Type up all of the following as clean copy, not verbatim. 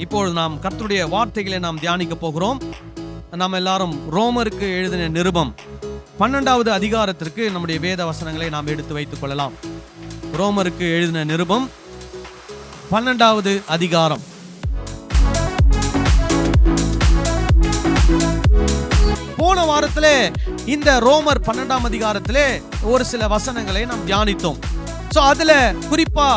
இப்பொழுது நாம் கர்த்தருடைய வார்த்தைகளை நாம் தியானிக்க போகிறோம். நாம் எல்லாரும் ரோமருக்கு எழுதின நிருபம் 12வது அதிகாரத்திற்கு நம்முடைய வேத வசனங்களை நாம் எடுத்து வைத்துக் கொள்ளலாம். ரோமருக்கு எழுதின நிருபம் 12வது அதிகாரம். போன வாரத்திலே இந்த ரோமர் 12ஆம் அதிகாரத்திலே ஒரு சில வசனங்களை நாம் தியானித்தோம். அதுல குறிப்பா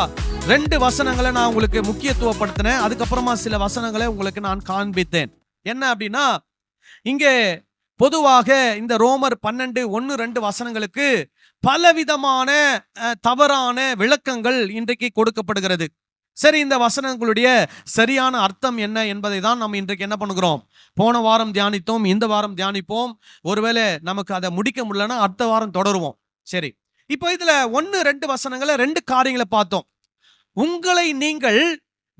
2 வசனங்களை நான் உங்களுக்கு முக்கியத்துவப்படுத்தினேன். அதுக்கப்புறமா சில வசனங்களை உங்களுக்கு நான் காண்பித்தேன். என்ன அப்படின்னா, இங்கே பொதுவாக இந்த ரோமர் 12:1-2 வசனங்களுக்கு பலவிதமான தவறான விளக்கங்கள் இன்றைக்கு கொடுக்கப்படுகிறது. சரி, இந்த வசனங்களுடைய சரியான அர்த்தம் என்ன என்பதை தான் நம்ம இன்றைக்கு என்ன பண்ணுகிறோம், போன வாரம் தியானித்தோம், இந்த வாரம் தியானிப்போம். ஒருவேளை நமக்கு அதை முடிக்க முடியலன்னா அடுத்த வாரம் தொடருவோம். சரி, இப்போ இதுல 1-2 வசனங்களை 2 காரியங்களை பார்த்தோம். உங்களை நீங்கள்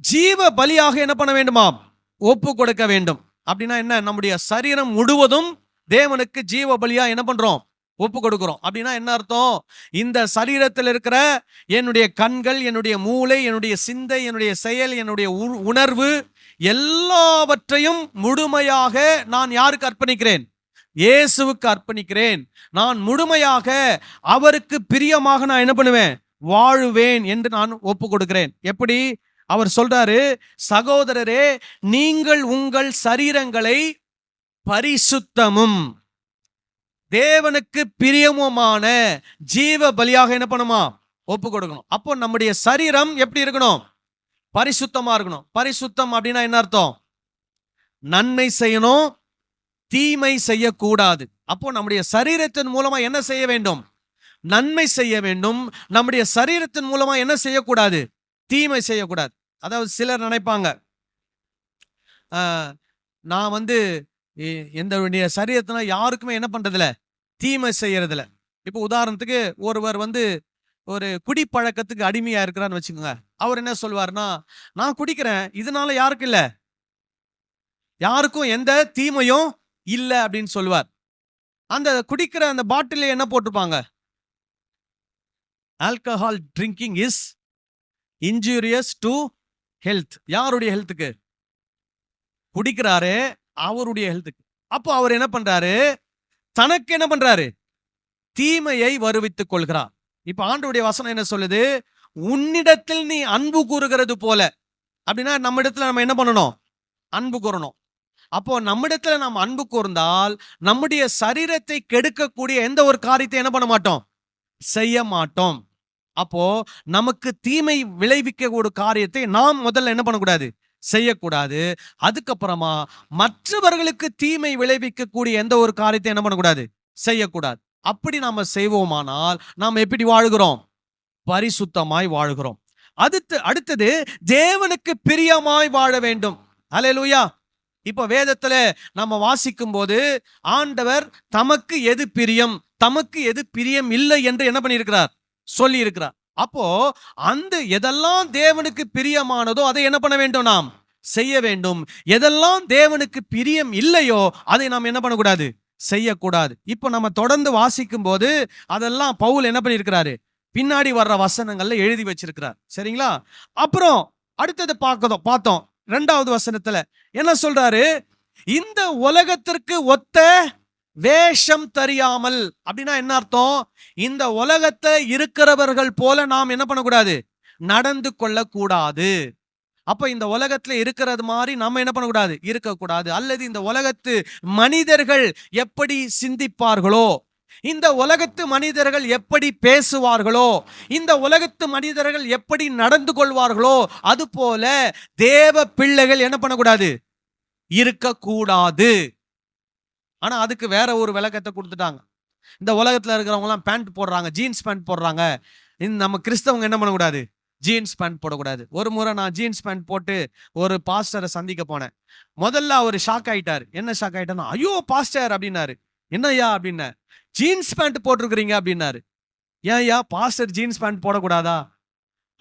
ஜீவ பலியாக என்ன பண்ண வேண்டுமாம், ஒப்பு கொடுக்க வேண்டும். அப்படின்னா என்ன, நம்முடைய சரீரம் முழுவதும் தேவனுக்கு ஜீவ பலியா என்ன பண்றோம், ஒப்பு கொடுக்கிறோம். அப்படின்னா என்ன அர்த்தம், இந்த சரீரத்தில் இருக்கிற என்னுடைய கண்கள், என்னுடைய மூளை, என்னுடைய சிந்தை, என்னுடைய செயல், என்னுடைய உணர்வு எல்லாவற்றையும் முழுமையாக நான் யாருக்கு அர்ப்பணிக்கிறேன், இயேசுவுக்கு அர்ப்பணிக்கிறேன். நான் முழுமையாக அவருக்கு பிரியமாக நான் என்ன பண்ணுவேன், வாழுவேன் என்று நான் ஒப்பு கொடுக்கிறேன். எப்படி அவர் சொல்றாரு, சகோதரரே நீங்கள் உங்கள் சரீரங்களை பரிசுத்தமும் தேவனுக்கு பிரியமுமான ஜீவ பலியாக என்ன பண்ணுமா, ஒப்பு கொடுக்கணும். அப்போ நம்முடைய சரீரம் எப்படி இருக்கணும், பரிசுத்தமா இருக்கணும். பரிசுத்தம் அப்படின்னா என்ன அர்த்தம், நன்மை செய்யணும், தீமை செய்யக்கூடாது. அப்போ நம்முடைய சரீரத்தின் மூலமா என்ன செய்ய வேண்டும், நன்மை செய்ய வேண்டும். நம்முடைய சரீரத்தின் மூலமா என்ன செய்யக்கூடாது, தீமை செய்யக்கூடாது. அதாவது சிலர் நினைப்பாங்க, நான் எந்த சரீரத்தினா யாருக்குமே என்ன பண்றதில்ல, தீமை செய்யறதில்ல. இப்போ உதாரணத்துக்கு ஒருவர் ஒரு குடிப்பழக்கத்துக்கு அடிமையா இருக்கிறான்னு வச்சுக்கோங்க. அவர் என்ன சொல்வார்னா, நான் குடிக்கிறேன், இதனால யாருக்கும் இல்ல, யாருக்கும் எந்த தீமையும் இல்ல அப்படின்னு சொல்லுவார். அந்த குடிக்கிற அந்த பாட்டில் என்ன போட்டிருப்பாங்க, alcohol drinking is injurious to health. யாருடைய ஹெல்த்துக்கு, குடிக்கிறாரு அவருடைய ஹெல்த்துக்கு. அப்போ அவர் என்ன பண்றாரு, தனக்கு என்ன பண்றாரு, தீமையை வருவித்துக் கொள்கிறார். இப்ப ஆண்டவருடைய வசனம் என்ன சொல்லுது, உன்னிடத்தில் நீ அன்பு கூறுகிறது போல. அப்படின்னா நம்ம இடத்துல நம்ம என்ன பண்ணணும், அன்பு கூறணும். அப்போ நம்மிடத்துல நாம் அன்பு கூர்ந்தால் நம்முடைய சரீரத்தை கெடுக்கக்கூடிய எந்த ஒரு காரியத்தை என்ன பண்ண மாட்டோம், செய்ய மாட்டோம். அப்போ நமக்கு தீமை விளைவிக்க ஒரு காரியத்தை நாம் முதல்ல என்ன பண்ணக்கூடாது, செய்யக்கூடாது. அதுக்கப்புறமா மற்றவர்களுக்கு தீமை விளைவிக்கக்கூடிய எந்த ஒரு காரியத்தை என்ன பண்ணக்கூடாது, செய்யக்கூடாது. அப்படி நாம செய்வோமானால் நாம் எப்படி வாழுகிறோம், பரிசுத்தமாய் வாழுகிறோம். அடுத்தது தேவனுக்கு பிரியமாய் வாழ வேண்டும். அல்லேலூயா. இப்ப வேதத்துல நம்ம வாசிக்கும் போது ஆண்டவர் தமக்கு எது பிரியம், தமக்கு எது பிரியம் இல்லை என்று என்ன பண்ணியிருக்கிறார், சொல்லி இருக்கிறார். அப்போ அந்த எதெல்லாம் தேவனுக்கு பிரியமானதோ அதை என்ன பண்ண வேண்டும், நாம் செய்ய வேண்டும். எதெல்லாம் தேவனுக்கு பிரியம் இல்லையோ அதை நாம் என்ன பண்ணக்கூடாது, செய்யக்கூடாது. இப்போ நம்ம தொடர்ந்து வாசிக்கும் போது அதெல்லாம் பவுல் என்ன பண்ணியிருக்கிறாரு, பின்னாடி வர்ற வசனங்கள்ல எழுதி வச்சிருக்கிறார். சரிங்களா. அப்புறம் அடுத்தது பார்த்தோம் 2வது வசனத்துல என்ன சொல்றாரு, இந்த உலகத்திற்கு ஒத்த வேஷம் தெரியாமல். அப்படின்னா என்ன அர்த்தம், இந்த உலகத்தை இருக்கிறவர்கள் போல நாம் என்ன பண்ணக்கூடாது, நடந்து கொள்ளக்கூடாது. அப்ப இந்த உலகத்துல இருக்கிறது மாதிரி நம்ம என்ன பண்ணக்கூடாது, இருக்கக்கூடாது. அல்லது இந்த உலகத்து மனிதர்கள் எப்படி சிந்திப்பார்களோ, இந்த உலகத்து மனிதர்கள் எப்படி பேசுவார்களோ, இந்த உலகத்து மனிதர்கள் எப்படி நடந்து கொள்வார்களோ, அது போல தேவ பிள்ளைகள் என்ன பண்ணக்கூடாது, இருக்கக்கூடாது. ஆனா அதுக்கு வேற ஒரு விளக்கத்தை கொடுத்துட்டாங்க. இந்த உலகத்துல இருக்கிறவங்க எல்லாம் பேண்ட் போடுறாங்க, ஜீன்ஸ் பேண்ட் போடுறாங்க. நம்ம கிறிஸ்தவங்க என்ன பண்ணக்கூடாது, ஜீன்ஸ் பேண்ட் போடக்கூடாது. ஒரு முறை நான் ஜீன்ஸ் பேண்ட் போட்டு ஒரு பாஸ்டரை சந்திக்க போனேன். முதல்ல அவர் ஷாக் ஆயிட்டார். என்ன ஷாக் ஆயிட்டார்னா, ஐயோ பாஸ்டர் அப்படின்னாரு. என்னய்யா அப்படின்ன, ஜீன்ஸ் பேண்ட் போட்டிருக்கிறீங்க அப்படின்னாரு. ஏன்யா பாஸ்டர் ஜீன்ஸ் பேண்ட் போடக்கூடாதா?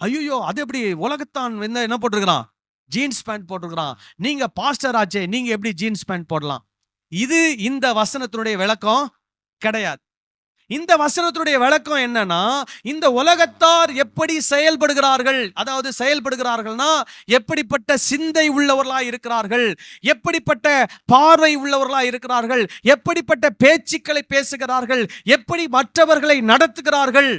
ஐயோ அது எப்படி, உலகத்தான் என்ன போட்டிருக்கிறான், ஜீன்ஸ் பேண்ட் போட்டிருக்கிறான். நீங்க பாஸ்டர் ஆச்சே, நீங்க எப்படி ஜீன்ஸ் பேண்ட் போடலாம்? இது இந்த வசனத்தினுடைய விளக்கம் கிடையாது. இந்த வசனத்துடைய விளக்கம் என்னன்னா, இந்த உலகத்தார் எப்படி செயல்படுகிறார்கள், அதாவது செயல்படுகிறார்கள்னா எப்படிப்பட்ட சிந்தை உள்ளவர்களாய் இருக்கிறார்கள், எப்படிப்பட்ட பார்வை உள்ளவர்களாய் இருக்கிறார்கள், எப்படிப்பட்ட பேச்சுக்களை பேசுகிறார்கள், எப்படி மற்றவர்களை நடத்துகிறார்கள்,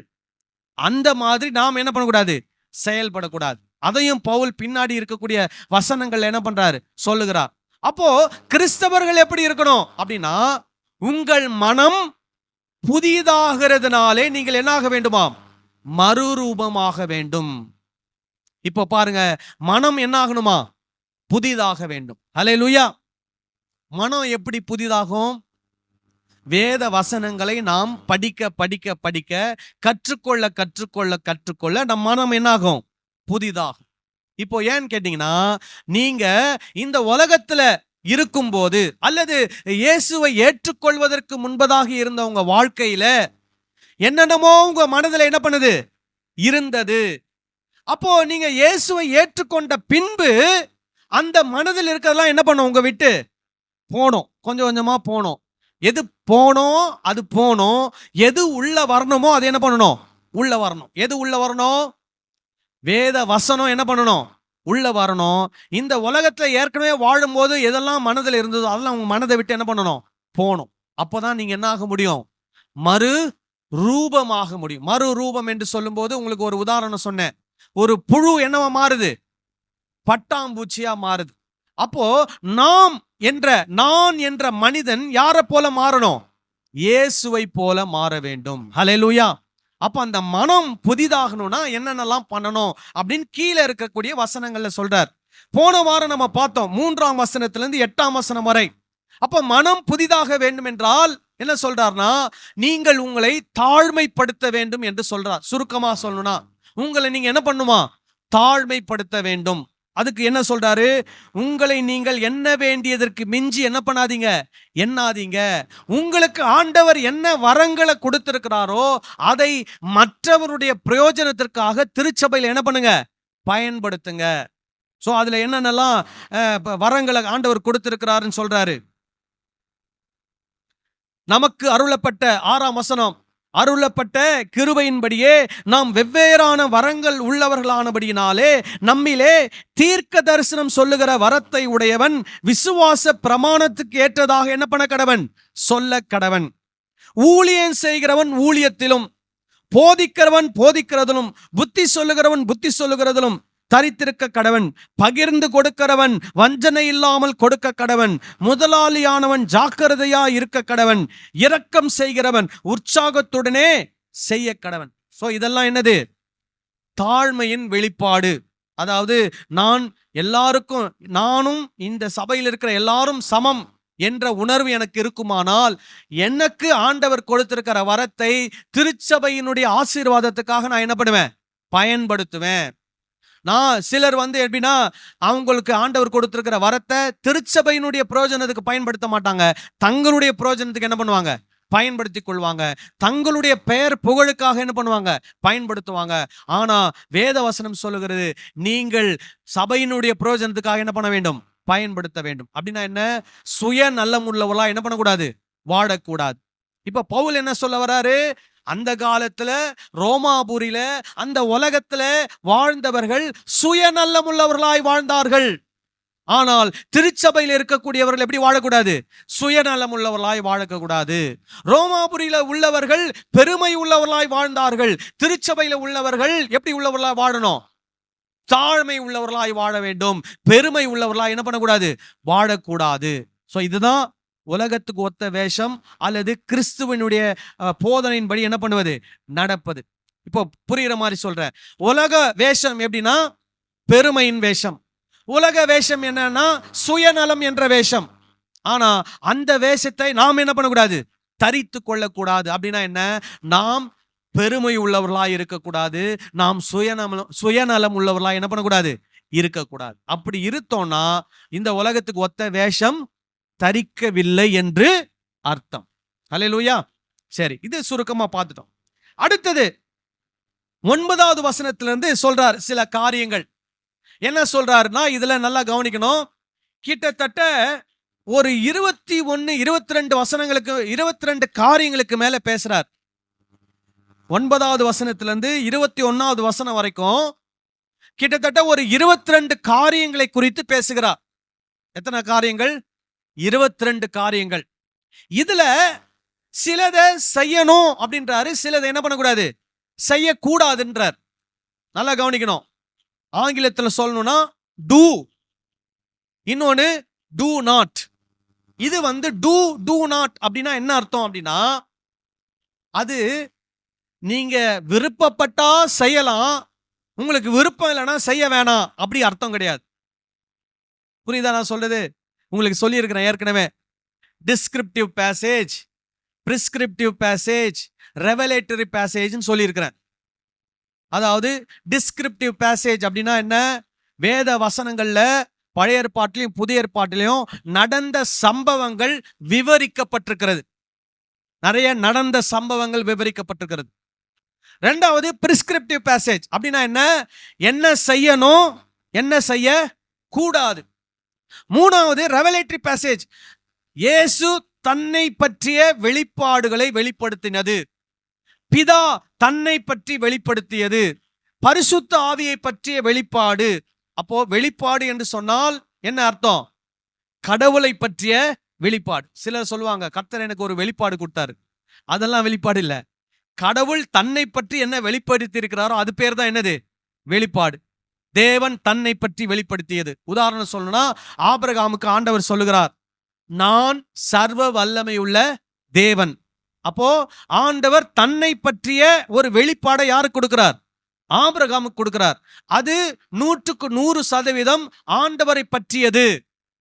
அந்த மாதிரி நாம் என்ன பண்ணக்கூடாது, செயல்படக்கூடாது. அதையும் பவுல் பின்னாடி இருக்கக்கூடிய வசனங்கள் என்ன பண்றாரு, சொல்லுகிறார். அப்போ கிறிஸ்தவர்கள் எப்படி இருக்கணும் அப்படின்னா, உங்கள் மனம் புதிதாகிறதுனாலே நீங்கள் என்ன ஆக வேண்டுமாம், மறுரூபமாக வேண்டும். இப்போ பாருங்க, மனம் என்ன ஆகணுமா, புதிதாக வேண்டும். அல்லேலூயா. மனம் எப்படி புதிதாகும்? வேத வசனங்களை நாம் படிக்க படிக்க படிக்க, கற்றுக்கொள்ள கற்றுக்கொள்ள கற்றுக்கொள்ள நம் மனம் என்னாகும், புதிதாகும். இப்போ ஏன்னு கேட்டீங்கன்னா, நீங்க இந்த உலகத்துல இருக்கும்போது அல்லது இயேசுவை ஏற்றுக்கொள்வதற்கு முன்பதாக இருந்த உங்க வாழ்க்கையில என்னென்னமோ உங்க மனதில் என்ன பண்ணுது, இருந்தது. அப்போ நீங்க இயேசுவை ஏற்றுக்கொண்ட பின்பு அந்த மனதில் இருக்கிறதெல்லாம் என்ன பண்ணும், உங்க விட்டு போனோம், கொஞ்சம் கொஞ்சமா போனோம். எது போனோம் அது போனோம், எது உள்ள வரணுமோ அது என்ன பண்ணணும், உள்ள வரணும். எது உள்ள வரணும், வேத வசனம் என்ன பண்ணணும், உள்ள வரணும். இந்த உலகத்துல ஏற்கனவே வாழும்போது எதெல்லாம் மனதில் இருந்ததோ அதெல்லாம் உங்க மனதை விட்டு என்ன பண்ணணும், போகணும். அப்போதான் நீங்க என்ன ஆக முடியும், மறு ரூபமாக முடியும். மறு ரூபம் என்று சொல்லும் போது உங்களுக்கு ஒரு உதாரணம் சொன்னேன். ஒரு புழு என்னவா மாறுது, பட்டாம்பூச்சியா மாறுது. அப்போ நான் என்ற மனிதன் யாரை போல மாறணும், இயேசுவை போல மாற வேண்டும். ஹல்லேலூயா. அப்ப அந்த மனம் புதிதாகணும்னா என்னென்னலாம் பண்ணணும் அப்படின்னு கீழே இருக்கக்கூடிய வசனங்கள்ல சொல்றார். போன வாரம் நம்ம பார்த்தோம் 3ஆம் வசனத்திலிருந்து 8ஆம் வசனம் வரை. அப்ப மனம் புதிதாக வேண்டும் என்றால் என்ன சொல்றார்னா, நீங்கள் உங்களை தாழ்மைப்படுத்த வேண்டும் என்று சொல்றார். சுருக்கமா சொல்லணும்னா, உங்களை நீங்க என்ன பண்ணுமா, தாழ்மைப்படுத்த வேண்டும். அதுக்கு என்ன சொல்றாரு, உங்களை நீங்கள் எண்ண வேண்டியதற்கு மிஞ்சி என்ன பண்ணாதீங்க, எண்ணாதீங்க. உங்களுக்கு ஆண்டவர் என்ன வரங்களை கொடுத்திருக்கிறாரோ அதை மற்றவருடைய பிரயோஜனத்திற்காக திருச்சபையில் என்ன பண்ணுங்க, பயன்படுத்துங்க. சோ அதுல என்னென்னலாம் வரங்களை ஆண்டவர் கொடுத்திருக்கிறாருன்னு சொல்றாரு. நமக்கு அருளப்பட்ட 6ஆம் வசனம், அருளப்பட்ட கிருபையின்படியே நாம் வெவ்வேறான வரங்கள் உள்ளவர்களானபடியினாலே நம்மிலே தீர்க்க தரிசனம் சொல்லுகிற வரத்தை உடையவன் விசுவாச பிரமாணத்துக்கு ஏற்றதாக என்ன பண்ண கடவன், சொல்ல கடவன். ஊழியம் செய்கிறவன் ஊழியத்திலும், போதிக்கிறவன் போதிக்கிறதிலும், புத்தி சொல்லுகிறவன் புத்தி சொல்லுகிறதிலும் தரித்திருக்க கடவன். பகிர்ந்து கொடுக்கிறவன் வஞ்சனை இல்லாமல் கொடுக்க கடவன். முதலாளியானவன் ஜாக்கிரதையா இருக்க கடவன். இரக்கம் செய்கிறவன் உற்சாகத்துடனே செய்ய கடவன். சோ இதெல்லாம் என்னது, தாழ்மையின் வெளிப்பாடு. அதாவது நான் எல்லாருக்கும், நானும் இந்த சபையில் இருக்கிற எல்லாரும் சமம் என்ற உணர்வு எனக்கு இருக்குமானால், எனக்கு ஆண்டவர் கொடுத்திருக்கிற வரத்தை திருச்சபையினுடைய ஆசீர்வாதத்துக்காக நான் என்ன பண்ணுவேன், பயன்படுத்துவேன். நான் சிலர் எப்படின்னா, அவங்களுக்கு ஆண்டவர் கொடுத்திருக்கிற வரத்தை திருச்சபையினுடைய பிரயோஜனத்துக்கு பயன்படுத்த மாட்டாங்க, தங்களுடைய பிரயோஜனத்துக்கு என்ன பண்ணுவாங்க, பயன்படுத்தி கொள்வாங்க. தங்களுடைய பெயர் புகழுக்காக என்ன பண்ணுவாங்க, பயன்படுத்துவாங்க. ஆனா வேத வசனம் சொல்லுகிறது, நீங்கள் சபையினுடைய பிரயோஜனத்துக்காக என்ன பண்ண வேண்டும், பயன்படுத்த வேண்டும். அப்படின்னா என்ன, சுய நல்லம் உள்ளவளா என்ன பண்ணக்கூடாது, வாழக்கூடாது. இப்ப பவுல் என்ன சொல்ல வராரு, அந்த காலத்துல ரோமாபுரியில அந்த உலகத்துல வாழ்ந்தவர்கள் சுயநலம் உள்ளவர்களாய் வாழ்ந்தார்கள். ஆனால் திருச்சபையில் இருக்கக்கூடியவர்கள் எப்படி வாழக்கூடாது, சுயநலம் உள்ளவர்களாய் வாழக்கூடாது. ரோமாபுரியில உள்ளவர்கள் பெருமை உள்ளவர்களாய் வாழ்ந்தார்கள். திருச்சபையில உள்ளவர்கள் எப்படி உள்ளவர்களாய் வாழணும், தாழ்மை உள்ளவர்களாய் வாழ வேண்டும். பெருமை உள்ளவர்களாய் என்ன பண்ணக்கூடாது, வாழக்கூடாது. சோ இதுதான் உலகத்துக்கு ஒத்த வேஷம் அல்லது கிறிஸ்துவனுடைய போதனையின்படி என்ன பண்ணுவது, நடப்பது. இப்போ புரியுற மாதிரி சொல்றேன். உலக வேஷம் எப்படின்னா பெருமையின் வேஷம், உலக வேஷம் என்னன்னா சுயநலம் என்ற வேஷம். ஆனா அந்த வேஷத்தை நாம் என்ன பண்ணக்கூடாது, தரித்து கொள்ளக்கூடாது. அப்படின்னா என்ன, நாம் பெருமை உள்ளவர்களாய் இருக்கக்கூடாது, நாம் சுயநலம் உள்ளவர்களாய் என்ன பண்ணக்கூடாது, இருக்கக்கூடாது. அப்படி இருத்தோம்னா இந்த உலகத்துக்கு ஒத்த வேஷம் தரிக்கவில்லை என்று அர்த்தம். அல்லேலூயா. சரி, இது சுருக்கமா பார்த்துட்டோம். அடுத்தது 9வது வசனத்திலிருந்து சொல்றார் சில காரியங்கள். என்ன சொல்றாருன்னா, இதுல நல்லா கவனிக்கணும். கிட்டத்தட்ட ஒரு 21 22 வசனங்களுக்கு 22 காரியங்களுக்கு மேல பேசுறார். 9வது வசனத்திலிருந்து 21வது வசனம் வரைக்கும் கிட்டத்தட்ட ஒரு 22 காரியங்களை குறித்து பேசுகிறார். எத்தனை காரியங்கள்? 22 காரியங்கள். இதுல சிலதை செய்யணும் அப்படின்றாரு, சிலதை என்ன பண்ணக்கூடாது, செய்யக்கூடாதுன்றார். நல்லா கவனிக்கணும். ஆங்கிலத்தில் சொல்லணும்னா டூ, இன்னொன்னு டூ நாட். இது டூ நாட் அப்படின்னா என்ன அர்த்தம் அப்படின்னா, அது நீங்க விருப்பப்பட்டா செய்யலாம், உங்களுக்கு விருப்பம் இல்லைன்னா செய்ய வேணாம், அப்படி அர்த்தம் கிடையாது. புரியுதா நான் சொல்றது? உங்களுக்கு சொல்லியிருக்கிறேன் ஏற்கனவே. Descriptive passage, prescriptive passage, revelatory பேசேஜ்னு சொல்லியிருக்கிறேன். அதாவது டிஸ்கிரிப்டிவ் பேசேஜ் அப்படின்னா என்ன? வேத வசனங்கள்ல பழைய ஏற்பாட்டிலையும் புதிய ஏற்பாட்டிலையும் நடந்த சம்பவங்கள் விவரிக்கப்பட்டிருக்கிறது. நிறைய நடந்த சம்பவங்கள் விவரிக்கப்பட்டிருக்கிறது. ரெண்டாவது பிரிஸ்கிரிப்டிவ் பேசேஜ் அப்படின்னா என்ன? என்ன செய்யணும், என்ன செய்ய கூடாது. மூணாவது ரெவலேட்டரி பேசேஜ், இயேசு தன்னை பற்றிய வெளிப்பாடுகளை வெளிப்படுத்தினது, பிதா தன்னை பற்றி வெளிப்படுத்தியது, பரிசுத்த ஆவியை பற்றிய வெளிப்பாடு. அப்போ வெளிப்பாடு என்று சொன்னால் என்ன அர்த்தம்? கடவுளை பற்றிய வெளிப்பாடு. சிலர் சொல்லுவாங்க, கர்த்தர் எனக்கு ஒரு வெளிப்பாடு கொடுத்தாரு. அதெல்லாம் வெளிப்பாடு இல்ல. கடவுள் தன்னை பற்றி என்ன வெளிப்படுத்தி இருக்கிறாரோ அது பேர் தான் என்னது? வெளிப்பாடு. தேவன் தன்னை பற்றி வெளிப்படுத்தியது. உதாரணம் சொல்லணும்னா, ஆபிரகாமுக்கு ஆண்டவர் சொல்லுகிறார், நான் சர்வ வல்லமையுள்ள தேவன். அப்போ ஆண்டவர் தன்னை பற்றிய ஒரு வெளிப்பாடை யாருக்கு கொடுக்கிறார்? ஆபிரகாமுக்கு கொடுக்கிறார். அது 100க்கு 100% ஆண்டவரை பற்றியது.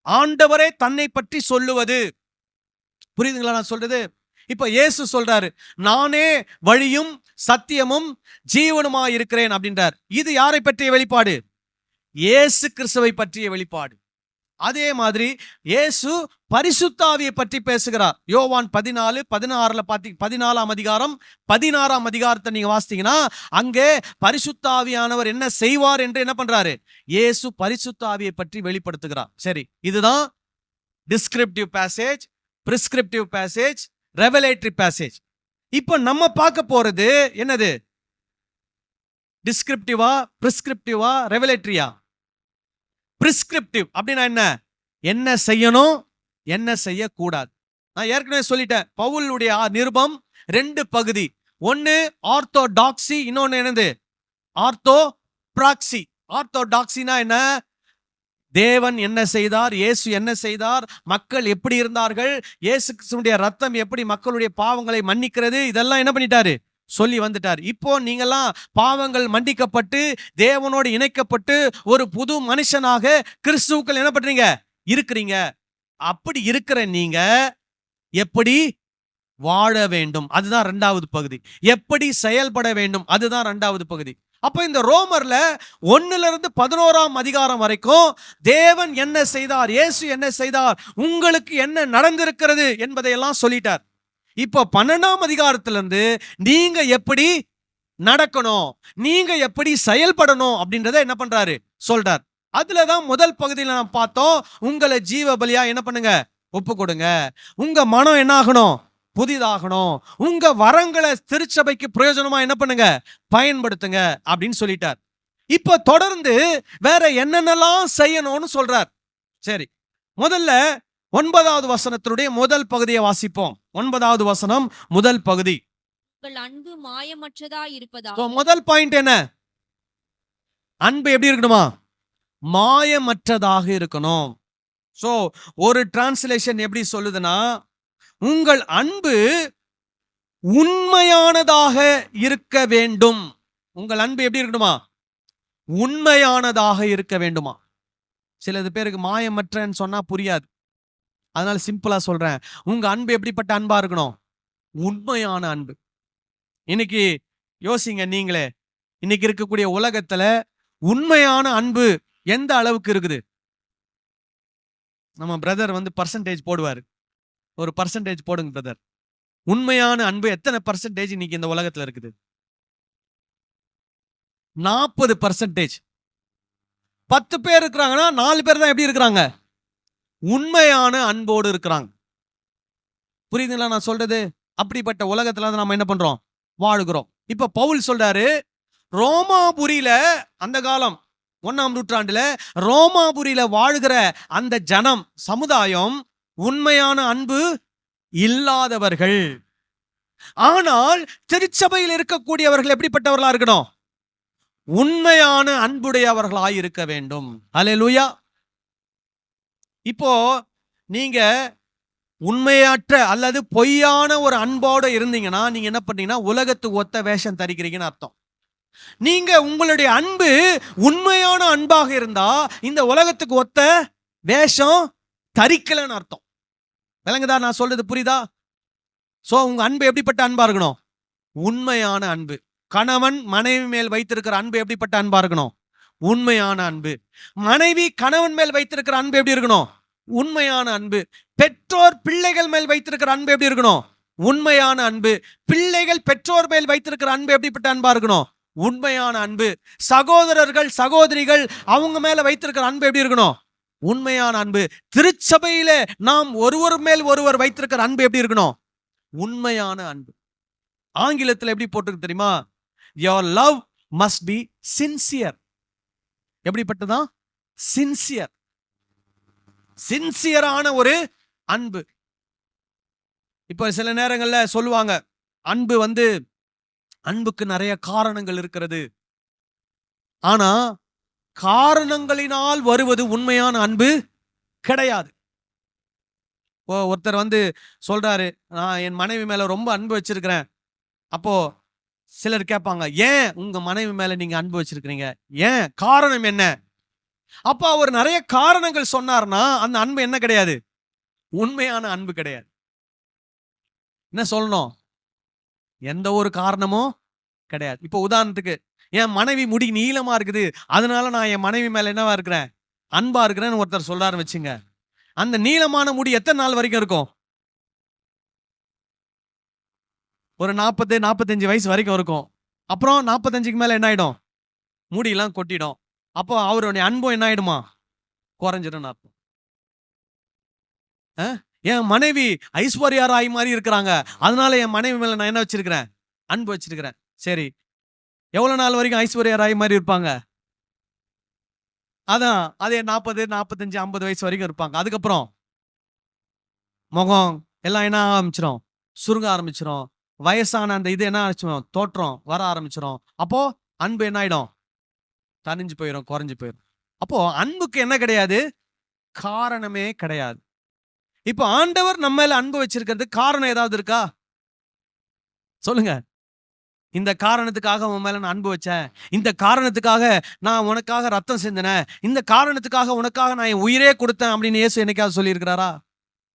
ஆண்டவரே தன்னை பற்றி சொல்லுவது. புரியுதுங்களா நான் சொல்றது? இப்ப இயேசு சொல்றாரு, நானே வழியும் சத்தியமும் ஜீவனுமாய் இருக்கிறேன் அப்படின்றார். இது யாரை பற்றிய வெளிப்பாடு? இயேசு கிறிஸ்துவை பற்றிய வெளிப்பாடு. அதே மாதிரி இயேசு பரிசுத்த ஆவியை பற்றி பேசுகிறார். யோவான் 14:16 14ஆம் அதிகாரம் 16ஆம் அதிகாரத்தை நீங்க வாசித்தீங்கன்னா, அங்கே பரிசுத்த ஆவியானவர் என்ன செய்வார் என்று என்ன பண்றாரு? இயேசு பரிசுத்த ஆவியை பற்றி வெளிப்படுத்துகிறார். சரி, இதுதான் descriptive passage, prescriptive passage, revelatory passage. இப்போ நம்ம பார்க்க போறது என்னது? டிஸ்கிரிப்டிவா, பிரிஸ்கிரிப்டிவா, ரெவலேட்டரியா? பிரிஸ்கிரிப்டிவ் அப்படின்னா என்ன? என்ன செய்யணும், என்ன செய்யக்கூடாது. நான் ஏற்கனவே சொல்லிட்டேன், பவுலுடைய நிருபம் 2 பகுதி. ஒன்னு ஆர்த்தோடாக்சி, இன்னொன்னு என்னது? ஆர்த்தோபிராக்சி. ஆர்த்தோடாக்சினா என்ன? தேவன் என்ன செய்தார், இயேசு என்ன செய்தார், மக்கள் எப்படி இருந்தார்கள், இயேசு கிறிஸ்துவினுடைய ரத்தம் எப்படி மக்களுடைய பாவங்களை மன்னிக்கிறது, இதெல்லாம் என்ன பண்ணிட்டாரு? சொல்லி வந்துட்டார். இப்போ நீங்கெல்லாம் பாவங்கள் மன்னிக்கப்பட்டு தேவனோடு இணைக்கப்பட்டு ஒரு புது மனுஷனாக கிறிஸ்துவுக்குள் என்ன பண்றீங்க? இருக்கிறீங்க. அப்படி இருக்கிற நீங்க எப்படி வாழ வேண்டும், அதுதான் 2வது பகுதி. எப்படி செயல்பட வேண்டும், அதுதான் 2வது பகுதி. அப்ப இந்த ரோமர்ல 1லிருந்து 11ஆம் அதிகாரம் வரைக்கும் தேவன் என்ன செய்தார், இயேசு என்ன செய்தார், உங்களுக்கு என்ன நடந்திருக்கிறது என்பதையெல்லாம் சொல்லிட்டார். இப்போ 12ஆம் அதிகாரத்திலிருந்து நீங்க எப்படி நடக்கணும், நீங்க எப்படி செயல்படணும் அப்படின்றத என்ன பண்றாரு? சொல்றார். அதுலதான் முதல் பகுதியில் நாம் பார்த்தோம், உங்களை ஜீவ பலியா என்ன பண்ணுங்க? ஒப்பு கொடுங்க. உங்க மனம் என்ன ஆகணும்? புதிதாகணும். உங்க வரங்களை திருச்சபைக்கு பிரயோஜனமா என்ன பண்ணுங்க? பயன்படுத்துங்க அப்படின்னு சொல்லிட்டார். இப்ப தொடர்ந்து வேற என்னென்னலாம் செய்யணும்னு சொல்றார். சரி, முதல்ல 9வது வசனத்தினுடைய முதல் பகுதியை வாசிப்போம். 9வது வசனம் முதல் பகுதி. உங்கள் அன்பு மாயமற்றதா இருப்பதா. முதல் பாயிண்ட் என்ன? அன்பு எப்படி இருக்கணுமா? மாயமற்றதாக இருக்கணும். சோ ஒரு டிரான்ஸ்லேஷன் எப்படி சொல்லுதுன்னா, உங்கள் அன்பு உண்மையானதாக இருக்க வேண்டும். உங்கள் அன்பு எப்படி இருக்கணுமா? உண்மையானதாக இருக்க வேண்டுமா. சிலது பேருக்கு மாயமற்றன்னு சொன்னா புரியாது, அதனால சிம்பிளா சொல்றேன். உங்க அன்பு எப்படிப்பட்ட அன்பா இருக்கணும்? உண்மையான அன்பு. இன்னைக்கு யோசிங்க நீங்களே, இன்னைக்கு இருக்கக்கூடிய உலகத்துல உண்மையான அன்பு எந்த அளவுக்கு இருக்குது? நம்ம பிரதர் பர்சன்டேஜ் போடுவாரு. ஒரு பர்சன்டேஜ் போடுங்க பிரதர். உண்மையான அன்பு எத்தனை பர்சன்டேஜ் இன்னைக்கு இந்த உலகத்துல இருக்குது? 40%. 10 பேர் இருக்கிறாங்கன்னா 4 பேர் தான் எப்படி இருக்கிறாங்க? உண்மையான அன்போடு இருக்கிறாங்க. புரியுதுங்களா நான் சொல்றது? அப்படிப்பட்ட உலகத்துல நம்ம என்ன பண்றோம்? வாழுகிறோம். இப்ப பவுல் சொல்றாரு, ரோமாபுரியில அந்த காலம் 1ஆம் நூற்றாண்டுல ரோமாபுரியில வாழுகிற அந்த ஜனம் சமுதாயம் உண்மையான அன்பு இல்லாதவர்கள். ஆனால் திருச்சபையில் இருக்கக்கூடியவர்கள் எப்படிப்பட்டவர்களா இருக்கணும்? உண்மையான அன்புடையவர்களாய் இருக்க வேண்டும். அல்லேலூயா. இப்போ நீங்க உண்மையற்ற அல்லது பொய்யான ஒரு அன்போடு இருந்தீங்கன்னா நீங்க என்ன பண்ணீங்கன்னா உலகத்துக்கு ஒத்த வேஷம் தரிக்கிறீங்கன்னு அர்த்தம். நீங்க உங்களுடைய அன்பு உண்மையான அன்பாக இருந்தா இந்த உலகத்துக்கு ஒத்த வேஷம் தரிக்கலன்னு அர்த்தம். விளங்குதா நான் சொல்றது? புரியுதா? சோ உங்க அன்பு எப்படிப்பட்ட அன்பா இருக்கணும்? உண்மையான அன்பு. கணவன் மனைவி மேல் வைத்திருக்கிற அன்பு எப்படிப்பட்ட அன்பா இருக்கணும்? உண்மையான அன்பு. மனைவி கணவன் மேல் வைத்திருக்கிற அன்பு எப்படி இருக்கணும்? உண்மையான அன்பு. பெற்றோர் பிள்ளைகள் மேல் வைத்திருக்கிற அன்பு எப்படி இருக்கணும்? உண்மையான அன்பு. பிள்ளைகள் பெற்றோர் மேல் வைத்திருக்கிற அன்பு எப்படிப்பட்ட அன்பா இருக்கணும்? உண்மையான அன்பு. சகோதரர்கள் சகோதரிகள் அவங்க மேல வைத்திருக்கிற அன்பு எப்படி இருக்கணும்? உண்மையான அன்பு. திருச்சபையில நாம் ஒருவர் மேல் ஒருவர் வைத்திருக்கிற அன்பு எப்படி இருக்கணும்? உண்மையான அன்பு. ஆங்கிலத்தில் எப்படி போட்டிருக்கு தெரியுமா? your love must be sincere. எப்படிப்பட்டதா? சின்சியர். சின்சியரான ஒரு அன்பு. இப்ப சில நேரங்கள்ல சொல்லுவாங்க, அன்பு அன்புக்கு நிறைய காரணங்கள் இருக்கிறது. ஆனா காரணங்களினால் வருவது உண்மையான அன்பு கிடையாது. ஒருத்தர் சொல்றாரு, நான் என் மனைவி மேல ரொம்ப அன்பு வச்சிருக்கிறேன். அப்போ சிலர் கேட்பாங்க, ஏன் உங்க மனைவி மேல நீங்க அன்பு வச்சிருக்கிறீங்க? ஏன்? காரணம் என்ன? அப்ப அவர் நிறைய காரணங்கள் சொன்னார்னா அந்த அன்பு என்ன கிடையாது? உண்மையான அன்பு கிடையாது. என்ன சொல்லணும்? எந்த ஒரு காரணமும் கிடையாது. இப்போ உதாரணத்துக்கு, என் மனைவி முடி நீளமா இருக்குது, அதனால நான் என் மனைவி மேல என்னவா இருக்கிறேன்? அன்பா இருக்கிறேன்னு ஒருத்தர் சொல்றாருன்னு வச்சுங்க. அந்த நீளமான முடி எத்தனை நாள் வரைக்கும் இருக்கும்? ஒரு 40-45 வயசு வரைக்கும் இருக்கும். அப்புறம் 45க்கு மேல என்ன ஆயிடும்? முடியெல்லாம் கொட்டிடும். அப்போ அவருடைய அன்பும் என்ன ஆயிடுமா? குறைஞ்சிடும் அர்த்தம். என் மனைவி ஐஸ்வர்யா ராய் மாதிரி இருக்கிறாங்க, அதனால என் மனைவி மேல நான் என்ன வச்சிருக்கிறேன்? அன்பு வச்சிருக்கிறேன். சரி, எவ்வளவு நாள் வரைக்கும் ஐஸ்வர்யா ராய் மாதிரி இருப்பாங்க? அதான் அதே 40, 45, 50 வயசு வரைக்கும் இருப்பாங்க. அதுக்கப்புறம் முகம் எல்லாம் என்ன ஆரம்பிச்சிடும்? சுருங்க ஆரம்பிச்சிடும். வயசான அந்த இது என்ன ஆரம்பிச்சிடும்? தோற்றம் வர ஆரம்பிச்சிடும். அப்போ அன்பு என்ன ஆயிடும்? தனிஞ்சு போயிடும், குறைஞ்சு போயிடும். அப்போ அன்புக்கு என்ன கிடையாது? காரணமே கிடையாது. இப்போ ஆண்டவர் நம்ம மேல அன்பு வச்சிருக்கிறது காரணம் ஏதாவது இருக்கா? சொல்லுங்க. இந்த காரணத்துக்காக உன் மேல நான் அன்பு வச்சேன், இந்த காரணத்துக்காக நான் உனக்காக ரத்தம் சிந்தினேன், இந்த காரணத்துக்காக உனக்காக நான் என் உயிரே கொடுத்தேன் அப்படின்னு இயேசு என்னைக்காவது சொல்லி இருக்கிறாரா?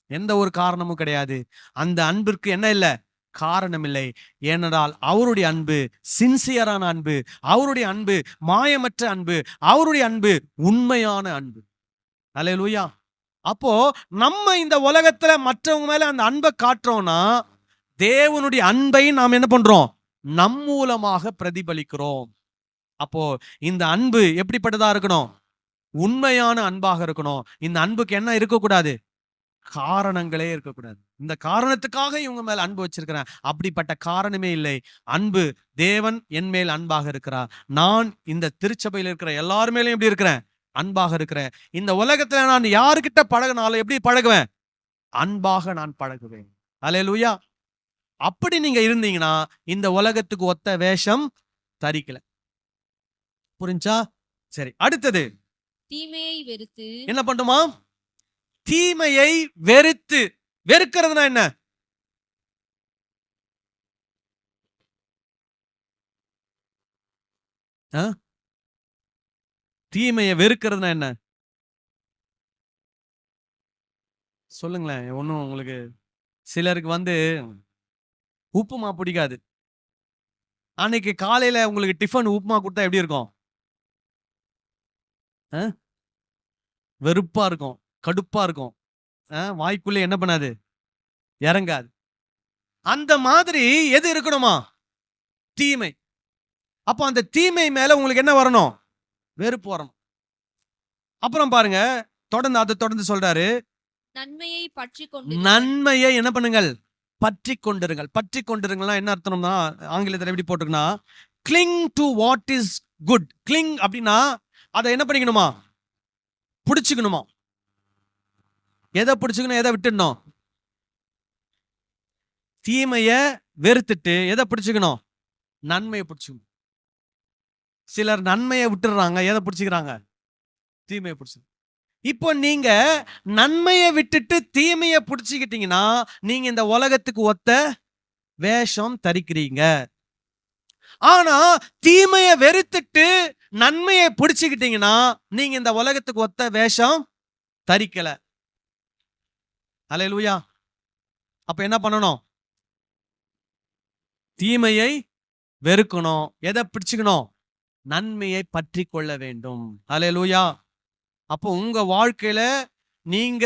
எந்த ஒரு காரணமும் கிடையாது. அந்த அன்பிற்கு என்ன இல்லை? காரணம் இல்லை. ஏனென்றால் அவருடைய அன்பு சின்சியரான அன்பு, அவருடைய அன்பு மாயமற்ற அன்பு, அவருடைய அன்பு உண்மையான அன்பு. அல்லேலூயா. அப்போ நம்ம இந்த உலகத்துல மற்றவங்க மேல அந்த அன்பை காட்டுறோம்னா தேவனுடைய அன்பை நாம் என்ன பண்றோம்? நம் மூலமாக பிரதிபலிக்கிறோம். அப்போ இந்த அன்பு எப்படிப்பட்டதா இருக்கணும்? உண்மையான அன்பாக இருக்கணும். இந்த அன்புக்கு என்ன இருக்கக்கூடாது? காரணங்களே இருக்கக்கூடாது. இந்த காரணத்துக்காக இவங்க மேல அன்பு வச்சிருக்கிறேன், அப்படிப்பட்ட காரணமே இல்லை. அன்பு, தேவன் என் மேல் அன்பாக இருக்கிறார், நான் இந்த திருச்சபையில் இருக்கிற எல்லார் மேலும் எப்படி இருக்கிறேன்? அன்பாக இருக்கிறேன். இந்த உலகத்துல நான் யாருக்கிட்ட பழகினாலும் எப்படி பழகுவேன்? அன்பாக நான் பழகுவேன். அல்லேலூயா. அப்படி நீங்க இருந்தீங்கன்னா இந்த உலகத்துக்கு ஒத்த வேஷம் தரிக்கல. புரிஞ்சா? சரி, அடுத்தது தீமையை வெறுத்து என்ன பண்ணுமா? தீமையை வெறுத்து. வெறுக்கிறதுனா என்ன? தீமையை வெறுக்கிறதுனா என்ன? சொல்லுங்களேன். ஒன்னும் உங்களுக்கு சிலருக்கு உப்புமா பிடிக்காது. அன்னைக்கு காலையில உங்களுக்கு டிஃபன் உப்புமா கொடுத்தா எப்படி இருக்கும்? வெறுப்பா இருக்கும், கடுப்பா இருக்கும், வாய்க்குள்ள என்ன பண்ணாது? இறங்காது. அந்த மாதிரி எது இருக்கணுமா? தீமை. அப்போ அந்த தீமை மேல உங்களுக்கு என்ன வரணும்? வெறுப்பு வரணும். அப்புறம் பாருங்க, தொடர்ந்து சொல்றாரு, நன்மையை பற்றி கொண்டு நன்மையை என்ன பண்ணுங்கள்? பற்றி கொண்டிருங்கள். பற்றி கொண்டிருங்கள்னா என்ன அர்த்தம்னா, ஆங்கிலத்தில் எப்படி போட்டிருக்குன்னா, cling to what is good. Cling அப்படின்னா அதை என்ன பண்ணிக்கணுமா? பிடிச்சுக்கணுமா? எதை பிடிச்சுக்கணும், எதை விட்டுடணும்? தீமைய வெறுத்துட்டு எதை பிடிச்சுக்கணும்? நன்மையை பிடிச்சுக்கணும். சிலர் நன்மையை விட்டுடுறாங்க, எதை பிடிச்சுக்கிறாங்க? தீமையை பிடிச்சு. இப்போ நீங்க நன்மையை விட்டுட்டு தீமையை பிடிச்சுக்கிட்டீங்கன்னா நீங்க இந்த உலகத்துக்கு ஒத்த வேஷம் தரிக்கிறீங்க. ஆனா தீமையை வெறுத்துட்டு நன்மையை பிடிச்சுக்கிட்டீங்கன்னா நீங்க இந்த உலகத்துக்கு ஒத்த வேஷம் தரிக்கல. அல்லேலூயா. அப்ப என்ன பண்ணணும்? தீமையை வெறுக்கணும். எதை பிடிச்சுக்கணும்? நன்மையை பற்றி கொள்ள வேண்டும். அல்லேலூயா. அப்போ உங்க வாழ்க்கையில நீங்க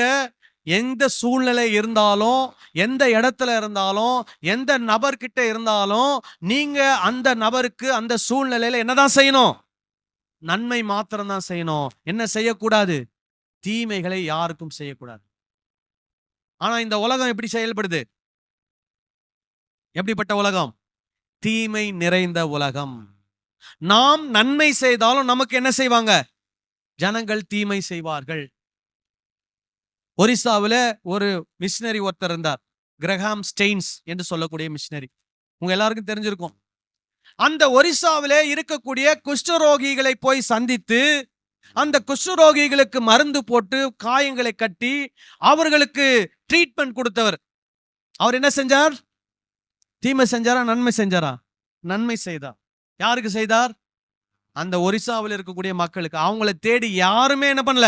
எந்த சூழ்நிலை இருந்தாலும், எந்த இடத்துல இருந்தாலும், எந்த நபர்கிட்ட இருந்தாலும், நீங்க அந்த நபருக்கு அந்த சூழ்நிலையில என்னதான் செய்யணும்? நன்மை மாத்திரம் தான் செய்யணும். என்ன செய்யக்கூடாது? தீமைகளை யாருக்கும் செய்யக்கூடாது. ஆனா இந்த உலகம் எப்படி செயல்படுது? எப்படிப்பட்ட உலகம்? தீமை நிறைந்த உலகம். நாம் நன்மை செய்தாலும் நமக்கு என்ன செய்வாங்க? ஜனங்கள் தீமை செய்வார்கள். ஒரிசாவில் ஒரு மிஷினரி ஒருத்தர் இருந்தார், கிரஹாம் ஸ்டெயின்ஸ் என்று சொல்லக்கூடிய மிஷினரி. உங்க எல்லாருக்கும் தெரிஞ்சிருக்கும். அந்த ஒரிசாவிலே இருக்கக்கூடிய குஷ்டரோகிகளை போய் சந்தித்து அந்த குஷ்டரோகிகளுக்கு மருந்து போட்டு காயங்களை கட்டி அவர்களுக்கு ட்ரீட்மெண்ட் கொடுத்தவர். அவர் என்ன செஞ்சார்? தீமை செஞ்சாரா, நன்மை செஞ்சாரா? நன்மை செய்தார். யாருக்கு செய்தார்? அந்த ஒரிசாவில் இருக்கக்கூடிய மக்களுக்கு. அவங்கள தேடி யாருமே என்ன பண்ணல,